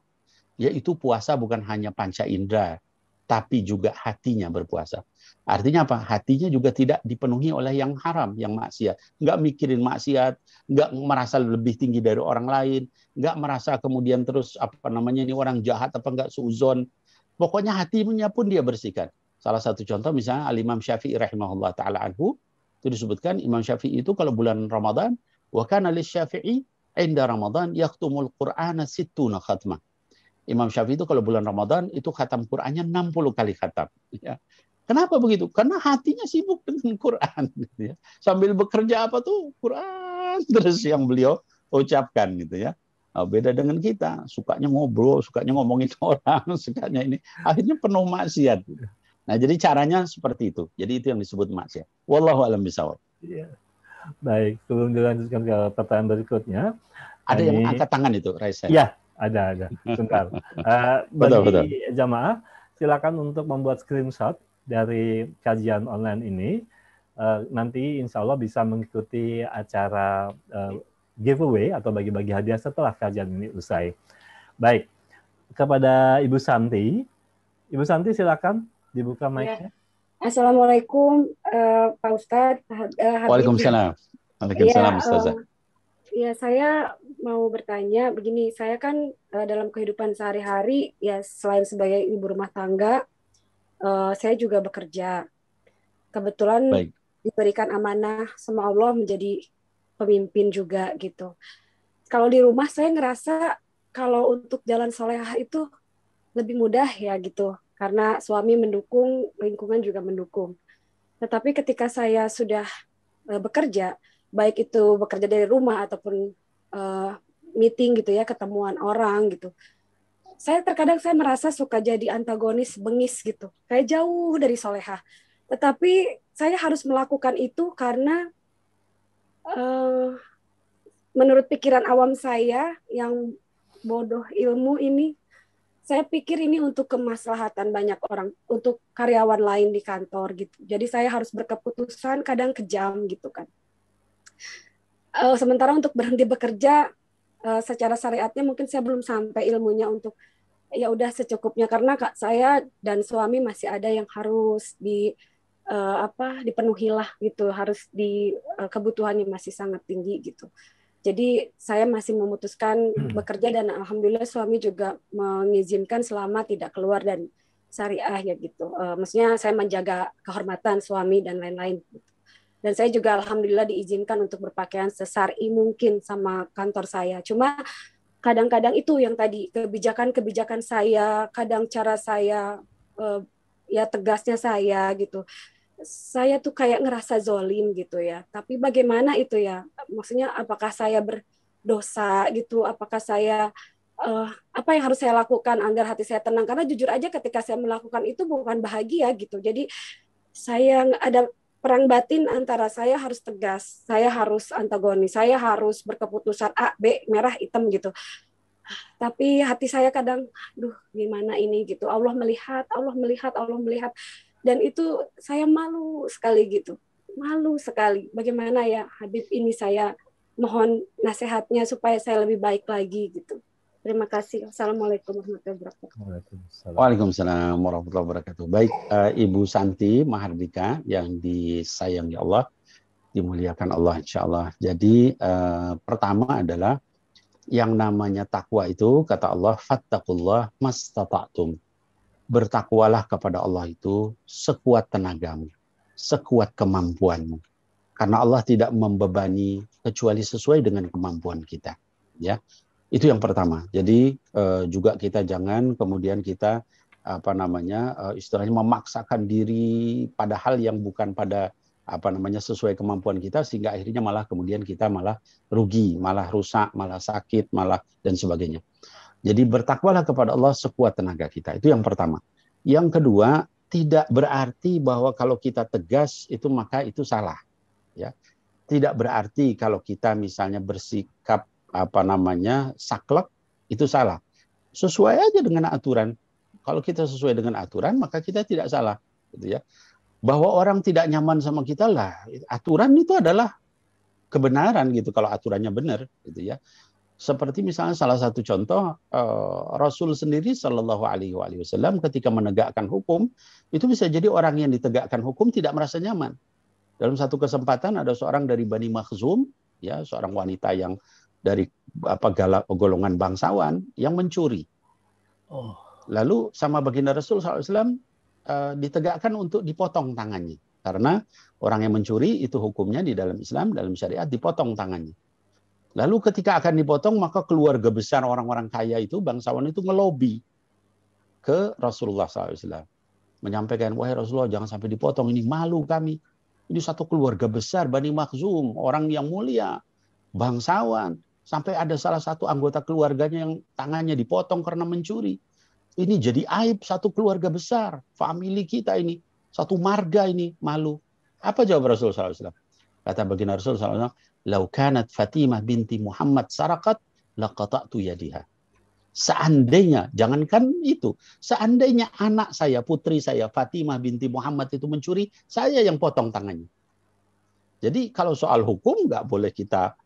Yaitu puasa bukan hanya panca indera, tapi juga hatinya berpuasa. Artinya apa? Hatinya juga tidak dipenuhi oleh yang haram, yang maksiat. Nggak mikirin maksiat, nggak merasa lebih tinggi dari orang lain, nggak merasa kemudian terus ini orang jahat apa nggak suuzon. Pokoknya hatinya pun dia bersihkan. Salah satu contoh misalnya Al-Imam Syafi'i rahimahullah ta'ala anhu, itu disebutkan Imam Syafi'i itu kalau bulan Ramadan, wa kana lisyafi'i inda Ramadan yaktumul Qur'ana sittuna khatmah. Imam Syafi'i itu kalau bulan Ramadan itu khatam Qur'annya 60 kali khatam. Ya. Kenapa begitu? Karena hatinya sibuk dengan Quran. Gitu ya. Sambil bekerja apa tuh Quran terus yang beliau ucapkan gitu ya. Nah, beda dengan kita, sukanya ngobrol, sukanya ngomongin orang, sukanya ini. Akhirnya penuh maksiat. Gitu. Nah, jadi caranya seperti itu. Jadi itu yang disebut maksiat. Wallahu a'lam bishawab. Ya. Baik, sebelum dilanjutkan ke pertanyaan berikutnya. Ada yang angkat tangan itu, Raisa. Ya, ada. Sebentar. Bagi jamaah, silakan untuk membuat screenshot dari kajian online ini. Nanti insya Allah bisa mengikuti acara giveaway atau bagi-bagi hadiah setelah kajian ini usai. Baik, kepada Ibu Santi. Ibu Santi silakan dibuka mic-nya. Assalamualaikum Pak Ustadz. Waalaikumsalam. Waalaikumsalam Ustazah. Ya, saya mau bertanya begini, saya kan dalam kehidupan sehari-hari ya selain sebagai ibu rumah tangga, saya juga bekerja. Kebetulan diberikan amanah sama Allah menjadi pemimpin juga gitu. Kalau di rumah saya ngerasa kalau untuk jalan solehah itu lebih mudah ya gitu, karena suami mendukung, lingkungan juga mendukung. Tetapi ketika saya sudah bekerja, baik itu bekerja dari rumah ataupun meeting gitu ya, ketemuan orang gitu, terkadang saya merasa suka jadi antagonis, bengis gitu, kayak jauh dari solehah. Tetapi saya harus melakukan itu karena menurut pikiran awam saya yang bodoh ilmu ini, saya pikir ini untuk kemaslahatan banyak orang, untuk karyawan lain di kantor gitu. Jadi saya harus berkeputusan kadang kejam gitu kan. Sementara untuk berhenti bekerja secara syariatnya mungkin saya belum sampai ilmunya untuk ya udah secukupnya, karena saya dan suami masih ada yang harus dipenuhi lah gitu, harus kebutuhannya masih sangat tinggi gitu. Jadi saya masih memutuskan bekerja dan alhamdulillah suami juga mengizinkan selama tidak keluar dari syariah ya gitu. Maksudnya saya menjaga kehormatan suami dan lain-lain gitu. Dan saya juga alhamdulillah diizinkan untuk berpakaian sesari mungkin sama kantor saya. Cuma kadang-kadang itu yang tadi kebijakan-kebijakan saya, kadang cara saya ya tegasnya saya gitu. Saya tuh kayak ngerasa zolim gitu ya. Tapi bagaimana itu ya? Maksudnya apakah saya berdosa gitu? Apakah saya apa yang harus saya lakukan agar hati saya tenang? Karena jujur aja ketika saya melakukan itu bukan bahagia gitu. Jadi saya ada perang batin antara saya harus tegas, saya harus antagonis, saya harus berkeputusan A, B, merah, hitam gitu. Tapi hati saya kadang, gimana ini gitu. Allah melihat. Dan itu saya malu sekali gitu. Malu sekali. Bagaimana ya Habib ini, saya mohon nasihatnya supaya saya lebih baik lagi gitu. Terima kasih. Assalamualaikum warahmatullahi wabarakatuh. Waalaikumsalam warahmatullahi wabarakatuh. Baik, Ibu Santi Mahardika yang disayangi Allah, dimuliakan Allah insya Allah. Jadi pertama adalah yang namanya takwa itu, kata Allah, fattaqullah mastata'tum. Bertakwalah kepada Allah itu sekuat tenagamu, sekuat kemampuanmu. Karena Allah tidak membebani kecuali sesuai dengan kemampuan kita. Ya, itu yang pertama. Jadi juga kita jangan kemudian kita apa namanya istilahnya memaksakan diri pada hal yang bukan pada apa namanya sesuai kemampuan kita, sehingga akhirnya malah kemudian kita malah rugi, malah rusak, malah sakit, malah dan sebagainya. Jadi bertakwalah kepada Allah sekuat tenaga kita. Itu yang pertama. Yang kedua, tidak berarti bahwa kalau kita tegas itu maka itu salah, ya. Tidak berarti kalau kita misalnya bersikap apa namanya saklek itu salah. Sesuai aja dengan aturan. Kalau kita sesuai dengan aturan maka kita tidak salah, gitu ya. Bahwa orang tidak nyaman sama kita lah, aturan itu adalah kebenaran gitu kalau aturannya benar, gitu ya. Seperti misalnya salah satu contoh Rasul sendiri Shallallahu Alaihi Wasallam ketika menegakkan hukum itu bisa jadi orang yang ditegakkan hukum tidak merasa nyaman. Dalam satu kesempatan ada seorang dari Bani Makhzum, ya seorang wanita yang dari golongan bangsawan yang mencuri. Lalu sama baginda Rasul SAW ditegakkan untuk dipotong tangannya. Karena orang yang mencuri itu hukumnya di dalam Islam, dalam syariat dipotong tangannya. Lalu ketika akan dipotong maka keluarga besar orang-orang kaya itu, bangsawan itu ngelobi ke Rasulullah SAW. Menyampaikan, wahai Rasulullah jangan sampai dipotong, ini malu kami. Ini satu keluarga besar Bani Makhzum, orang yang mulia, bangsawan. Sampai ada salah satu anggota keluarganya yang tangannya dipotong karena mencuri. Ini jadi aib satu keluarga besar, famili kita ini, satu marga ini malu. Apa jawab Rasulullah SAW? Kata baginda Rasulullah SAW, "Lau kanat Fatimah binti Muhammad sarakat, laqata'tu yadiha." Seandainya, jangankan itu, seandainya anak saya, putri saya, Fatimah binti Muhammad itu mencuri, saya yang potong tangannya. Jadi kalau soal hukum nggak boleh kita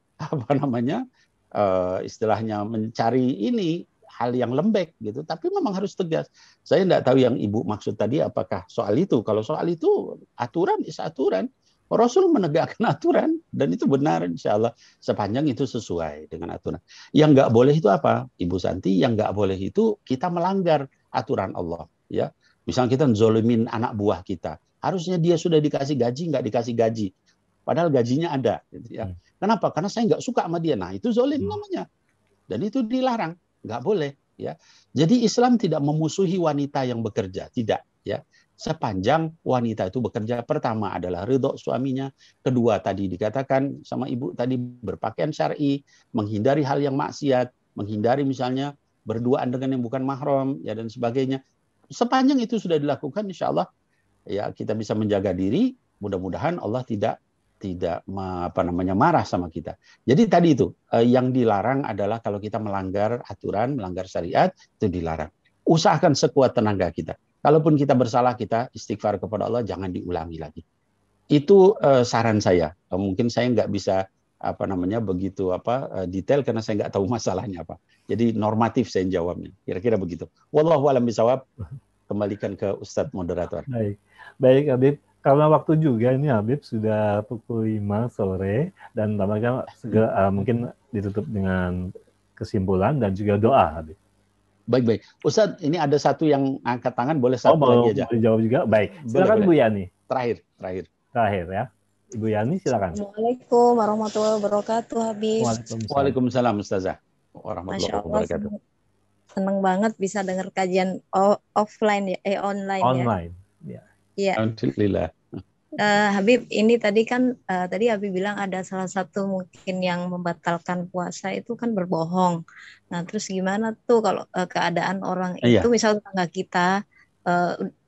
istilahnya mencari ini hal yang lembek gitu, tapi memang harus tegas. Saya tidak tahu yang Ibu maksud tadi apakah soal itu. Kalau soal itu aturan is aturan. Rasul menegakkan aturan dan itu benar insya Allah sepanjang itu sesuai dengan aturan. Yang nggak boleh itu apa, Ibu Santi? Yang nggak boleh itu kita melanggar aturan Allah. Ya, misalnya kita zolimin anak buah kita, harusnya dia sudah dikasih gaji, nggak dikasih gaji, padahal gajinya ada. Gitu ya. Kenapa? Karena saya nggak suka sama dia. Nah itu zolim namanya, dan itu dilarang, nggak boleh. Ya, jadi Islam tidak memusuhi wanita yang bekerja, tidak. Ya. Sepanjang wanita itu bekerja, pertama adalah ridho suaminya, kedua tadi dikatakan sama Ibu tadi berpakaian syar'i, menghindari hal yang maksiat, menghindari misalnya berduaan dengan yang bukan mahram ya dan sebagainya. Sepanjang itu sudah dilakukan, insya Allah ya kita bisa menjaga diri. Mudah-mudahan Allah tidak marah sama kita. Jadi tadi itu yang dilarang adalah kalau kita melanggar aturan, melanggar syariat itu dilarang. Usahakan sekuat tenaga kita. Kalaupun kita bersalah, kita istighfar kepada Allah, jangan diulangi lagi. Itu saran saya. Mungkin saya nggak bisa begitu detail karena saya nggak tahu masalahnya apa. Jadi normatif saya jawabnya. Kira-kira begitu. Wallahu a'lam bishawab. Kembalikan ke Ustadz moderator. Baik Habib. Karena waktu juga ini Habib sudah pukul 5 sore dan tampaknya segera mungkin ditutup dengan kesimpulan dan juga doa Habib. Baik. Ustadz, ini ada satu yang angkat tangan, boleh satu lagi aja. Boleh jawab juga. Baik. Silakan Bu Yani. Terakhir ya. Ibu Yani silakan. Assalamualaikum warahmatullahi wabarakatuh, Habib. Waalaikumsalam Ustazah. Warahmatullahi wabarakatuh. Senang banget bisa dengar kajian offline online ya. Iya. Alhamdulillah. Habib, ini tadi kan tadi Habib bilang ada salah satu mungkin yang membatalkan puasa itu kan berbohong. Nah, terus gimana tuh kalau keadaan orang itu misal tetangga kita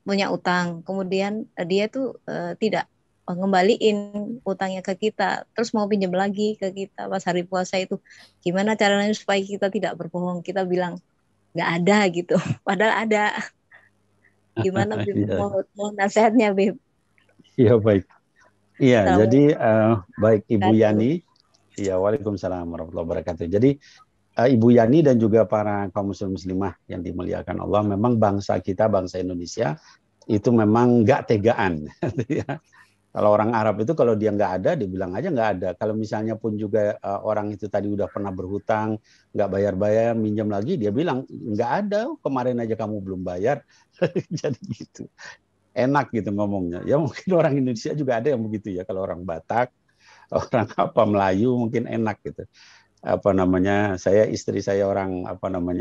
punya utang, kemudian dia tuh tidak ngembaliin utangnya ke kita, terus mau pinjam lagi ke kita pas hari puasa itu, gimana caranya supaya kita tidak berbohong? Kita bilang nggak ada gitu, padahal ada. Gimana Bib? Mohon nasihatnya Bib. Iya baik. Iya, jadi baik Ibu Yani. Iya, waalaikumsalam warahmatullahi wabarakatuh. Jadi Ibu Yani dan juga para kaum muslimah yang dimuliakan Allah, memang bangsa kita, bangsa Indonesia itu memang nggak tegaan. Kalau orang Arab itu kalau dia nggak ada, dia bilang aja nggak ada. Kalau misalnya pun juga orang itu tadi udah pernah berhutang, nggak bayar-bayar, minjam lagi, dia bilang nggak ada. Kemarin aja kamu belum bayar. Jadi gitu. Enak gitu ngomongnya. Ya mungkin orang Indonesia juga ada yang begitu ya. Kalau orang Batak, orang Melayu mungkin enak gitu. saya istri saya orang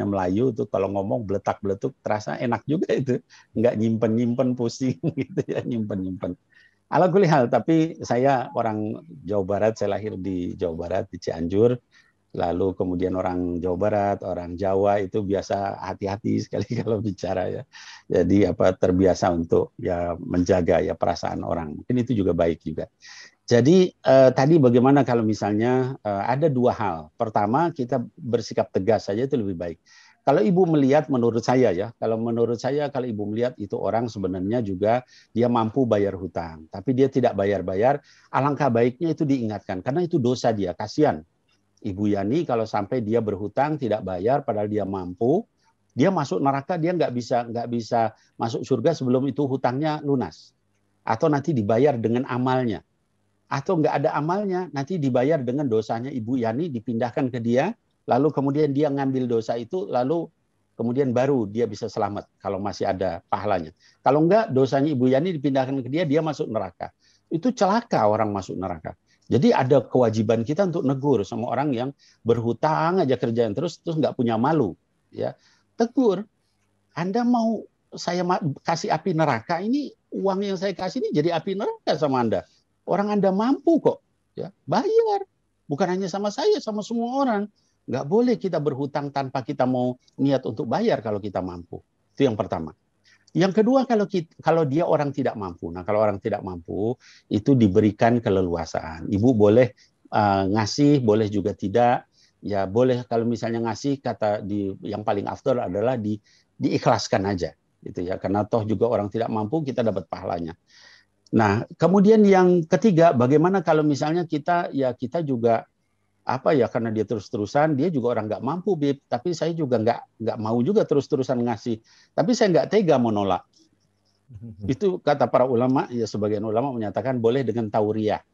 Melayu tuh kalau ngomong beletak-beletuk terasa enak juga itu, nggak nyimpen pusing gitu ya, nyimpen. Ala kulli hal, tapi saya orang Jawa Barat, saya lahir di Jawa Barat di Cianjur. Lalu kemudian orang Jawa Barat, orang Jawa itu biasa hati-hati sekali kalau bicara ya. Jadi terbiasa untuk ya menjaga ya perasaan orang. Mungkin itu juga baik juga. Jadi tadi bagaimana kalau misalnya ada dua hal. Pertama, kita bersikap tegas saja itu lebih baik. Kalau ibu melihat, menurut saya kalau ibu melihat itu orang sebenarnya juga dia mampu bayar hutang, tapi dia tidak bayar-bayar, alangkah baiknya itu diingatkan karena itu dosa dia, kasihan. Ibu Yani kalau sampai dia berhutang tidak bayar padahal dia mampu, dia masuk neraka, dia nggak bisa masuk surga sebelum itu hutangnya lunas, atau nanti dibayar dengan amalnya, atau nggak ada amalnya nanti dibayar dengan dosanya Ibu Yani dipindahkan ke dia, lalu kemudian dia ngambil dosa itu, lalu kemudian baru dia bisa selamat kalau masih ada pahalanya. Kalau enggak, dosanya Ibu Yani dipindahkan ke dia, dia masuk neraka. Itu celaka orang masuk neraka. Jadi ada kewajiban kita untuk negur sama orang yang berhutang aja kerjaan terus nggak punya malu, ya. Tegur, Anda mau saya kasih api neraka, ini uang yang saya kasih ini jadi api neraka sama Anda. Orang Anda mampu kok, ya bayar. Bukan hanya sama saya, sama semua orang. Nggak boleh kita berhutang tanpa kita mau niat untuk bayar kalau kita mampu. Itu yang pertama. Yang kedua, kalau dia orang tidak mampu. Nah, kalau orang tidak mampu, itu diberikan keleluasaan. Ibu boleh ngasih, boleh juga tidak. Ya, boleh kalau misalnya ngasih, yang paling afdal adalah diikhlaskan aja. Gitu ya. Karena toh juga orang tidak mampu, kita dapat pahalanya. Nah, kemudian yang ketiga, bagaimana kalau misalnya kita juga karena dia terus-terusan, dia juga orang nggak mampu, Bib, tapi saya juga nggak mau juga terus-terusan ngasih, tapi saya nggak tega mau nolak. Itu kata para ulama, ya sebagian ulama menyatakan boleh dengan tauriyah.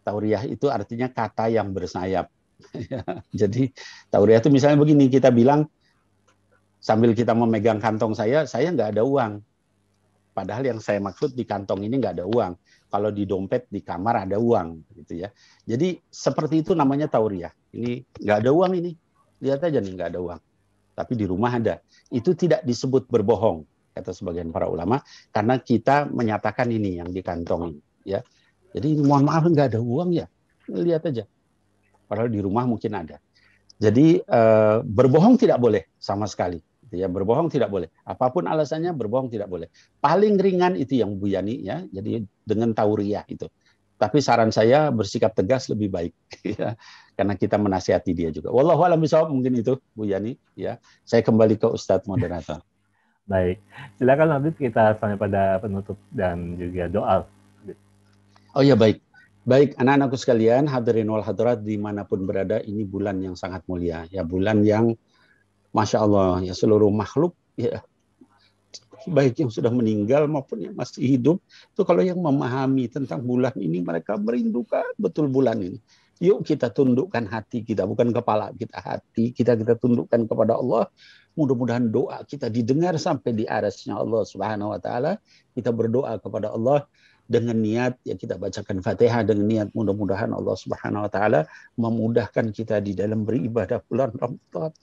Tauriyah itu artinya kata yang bersayap. Jadi tauriyah itu misalnya begini, kita bilang sambil kita memegang kantong saya nggak ada uang. Padahal yang saya maksud di kantong ini nggak ada uang. Kalau di dompet di kamar ada uang, gitu ya. Jadi seperti itu namanya tauriyah. Ini nggak ada uang ini, lihat aja nih nggak ada uang. Tapi di rumah ada. Itu tidak disebut berbohong, kata sebagian para ulama, karena kita menyatakan ini yang di kantong ini, ya. Jadi mohon maaf nggak ada uang ya, lihat aja. Padahal di rumah mungkin ada. Jadi berbohong tidak boleh sama sekali. Ya, berbohong tidak boleh. Apapun alasannya, berbohong tidak boleh. Paling ringan itu yang Bu Yani, ya. Jadi dengan tauriyah itu. Tapi saran saya bersikap tegas lebih baik, ya. Karena kita menasihati dia juga. Wallahu a'lam bishawab, mungkin itu Bu Yani, ya. Saya kembali ke Ustadz moderator. Baik, silakan Habib, kita sampai pada penutup dan juga doa. Oh ya, baik. Baik, anak-anakku sekalian, hadirin wal hadirat dimanapun berada, ini bulan yang sangat mulia, ya, bulan yang Masya Allah, ya seluruh makhluk, ya baik yang sudah meninggal maupun yang masih hidup, itu kalau yang memahami tentang bulan ini, mereka merindukan betul bulan ini. Yuk kita tundukkan hati kita, bukan kepala kita, hati kita tundukkan kepada Allah. Mudah-mudahan doa kita didengar sampai di arasnya Allah Subhanahu Wa Taala. Kita berdoa kepada Allah dengan niat, ya kita bacakan Fatihah dengan niat mudah-mudahan Allah Subhanahu Wa Taala memudahkan kita di dalam beribadah bulan Ramadan.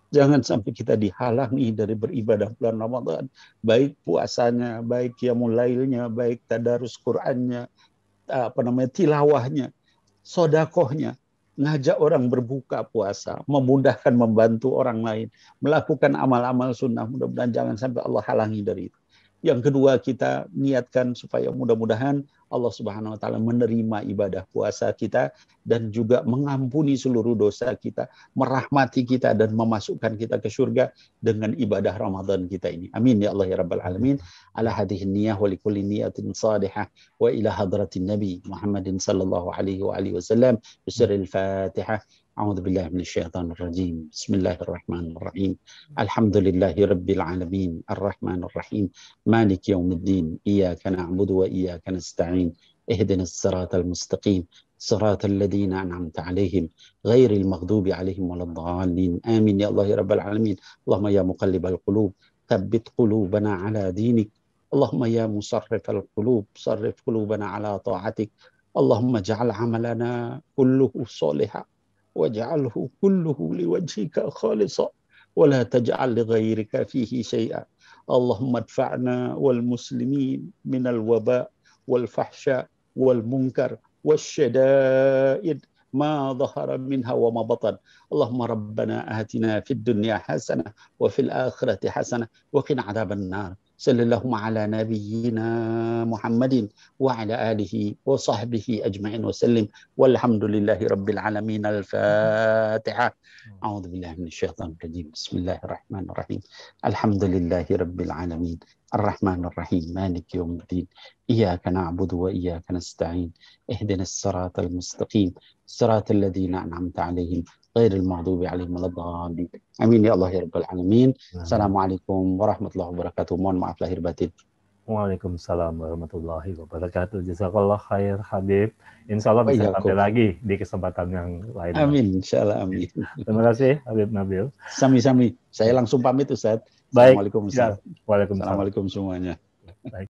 Jangan sampai kita dihalangi dari beribadah bulan Ramadan, baik puasanya, baik qiyamul lailnya, baik tadarus Qur'annya, tilawahnya, sodakohnya, ngajak orang berbuka puasa, memudahkan membantu orang lain, melakukan amal-amal sunnah, mudah-mudahan jangan sampai Allah halangi dari itu. Yang kedua, kita niatkan supaya mudah-mudahan Allah Subhanahu Wa Taala menerima ibadah puasa kita dan juga mengampuni seluruh dosa kita, merahmati kita dan memasukkan kita ke surga dengan ibadah Ramadan kita ini. Amin ya Allah ya Rabbal Alamin. Ala hadhihi niyah wa likulli niyatin salihah wa ila hadratin Nabi Muhammadin sallallahu alaihi wa alihi wasallam. Bismillahil Fatihah. أعوذ بالله من الشيطان الرجيم بسم الله الرحمن الرحيم الحمد لله رب العالمين الرحمن الرحيم مالك يوم الدين إياك نعبد وإياك نستعين اهدنا الصراط المستقيم صراط الذين أنعمت عليهم غير المغضوب عليهم ولا الضالين آمين يا الله يا رب العالمين اللهم يا مقلب القلوب ثبت قلوبنا على دينك اللهم يا مصرف القلوب صرف قلوبنا على طاعتك اللهم اجعل عملنا كله صالحا waj'alhu kulluhu liwajhika khalisa wa la taj'al li ghayrika fihi syai'a. Allahumma adfa'na wal muslimin minal waba wal fahsya wal munkar wasyada'id ما ظهر منها وما بطن. اللهم ربنا آتنا في الدنيا حسنة وفي الآخرة حسنة وقنا عذاب النار. صلى اللهم على نبينا محمد وعلى آله وصحبه أجمعين وسلم والحمد لله رب العالمين. الفاتحة. أعوذ بالله من الشيطان الرجيم. بسم الله الرحمن الرحيم. الحمد لله رب العالمين الرحمن الرحيم مالك يوم الدين إياك نعبد وإياك نستعين اهدنا الصراط المستقيم صراط الذين أنعمت عليهم غير المغضوب عليهم ولا الضالين. Amin ya Allah ya Rabbal Alamin. Assalamualaikum warahmatullahi wabarakatuh. Mohon maaf lahir batin. Waalaikumsalam warahmatullahi wabarakatuh. Jazakallah khair Habib. Insya Allah bisa sampai lagi di kesempatan yang lain. Amin, insya Allah amin. Terima kasih Habib Nabil. Sami-sami. Saya langsung pamit Ustaz. Baik. Assalamualaikum Ustaz. Waalaikumsalam. Assalamualaikum semuanya. Baik.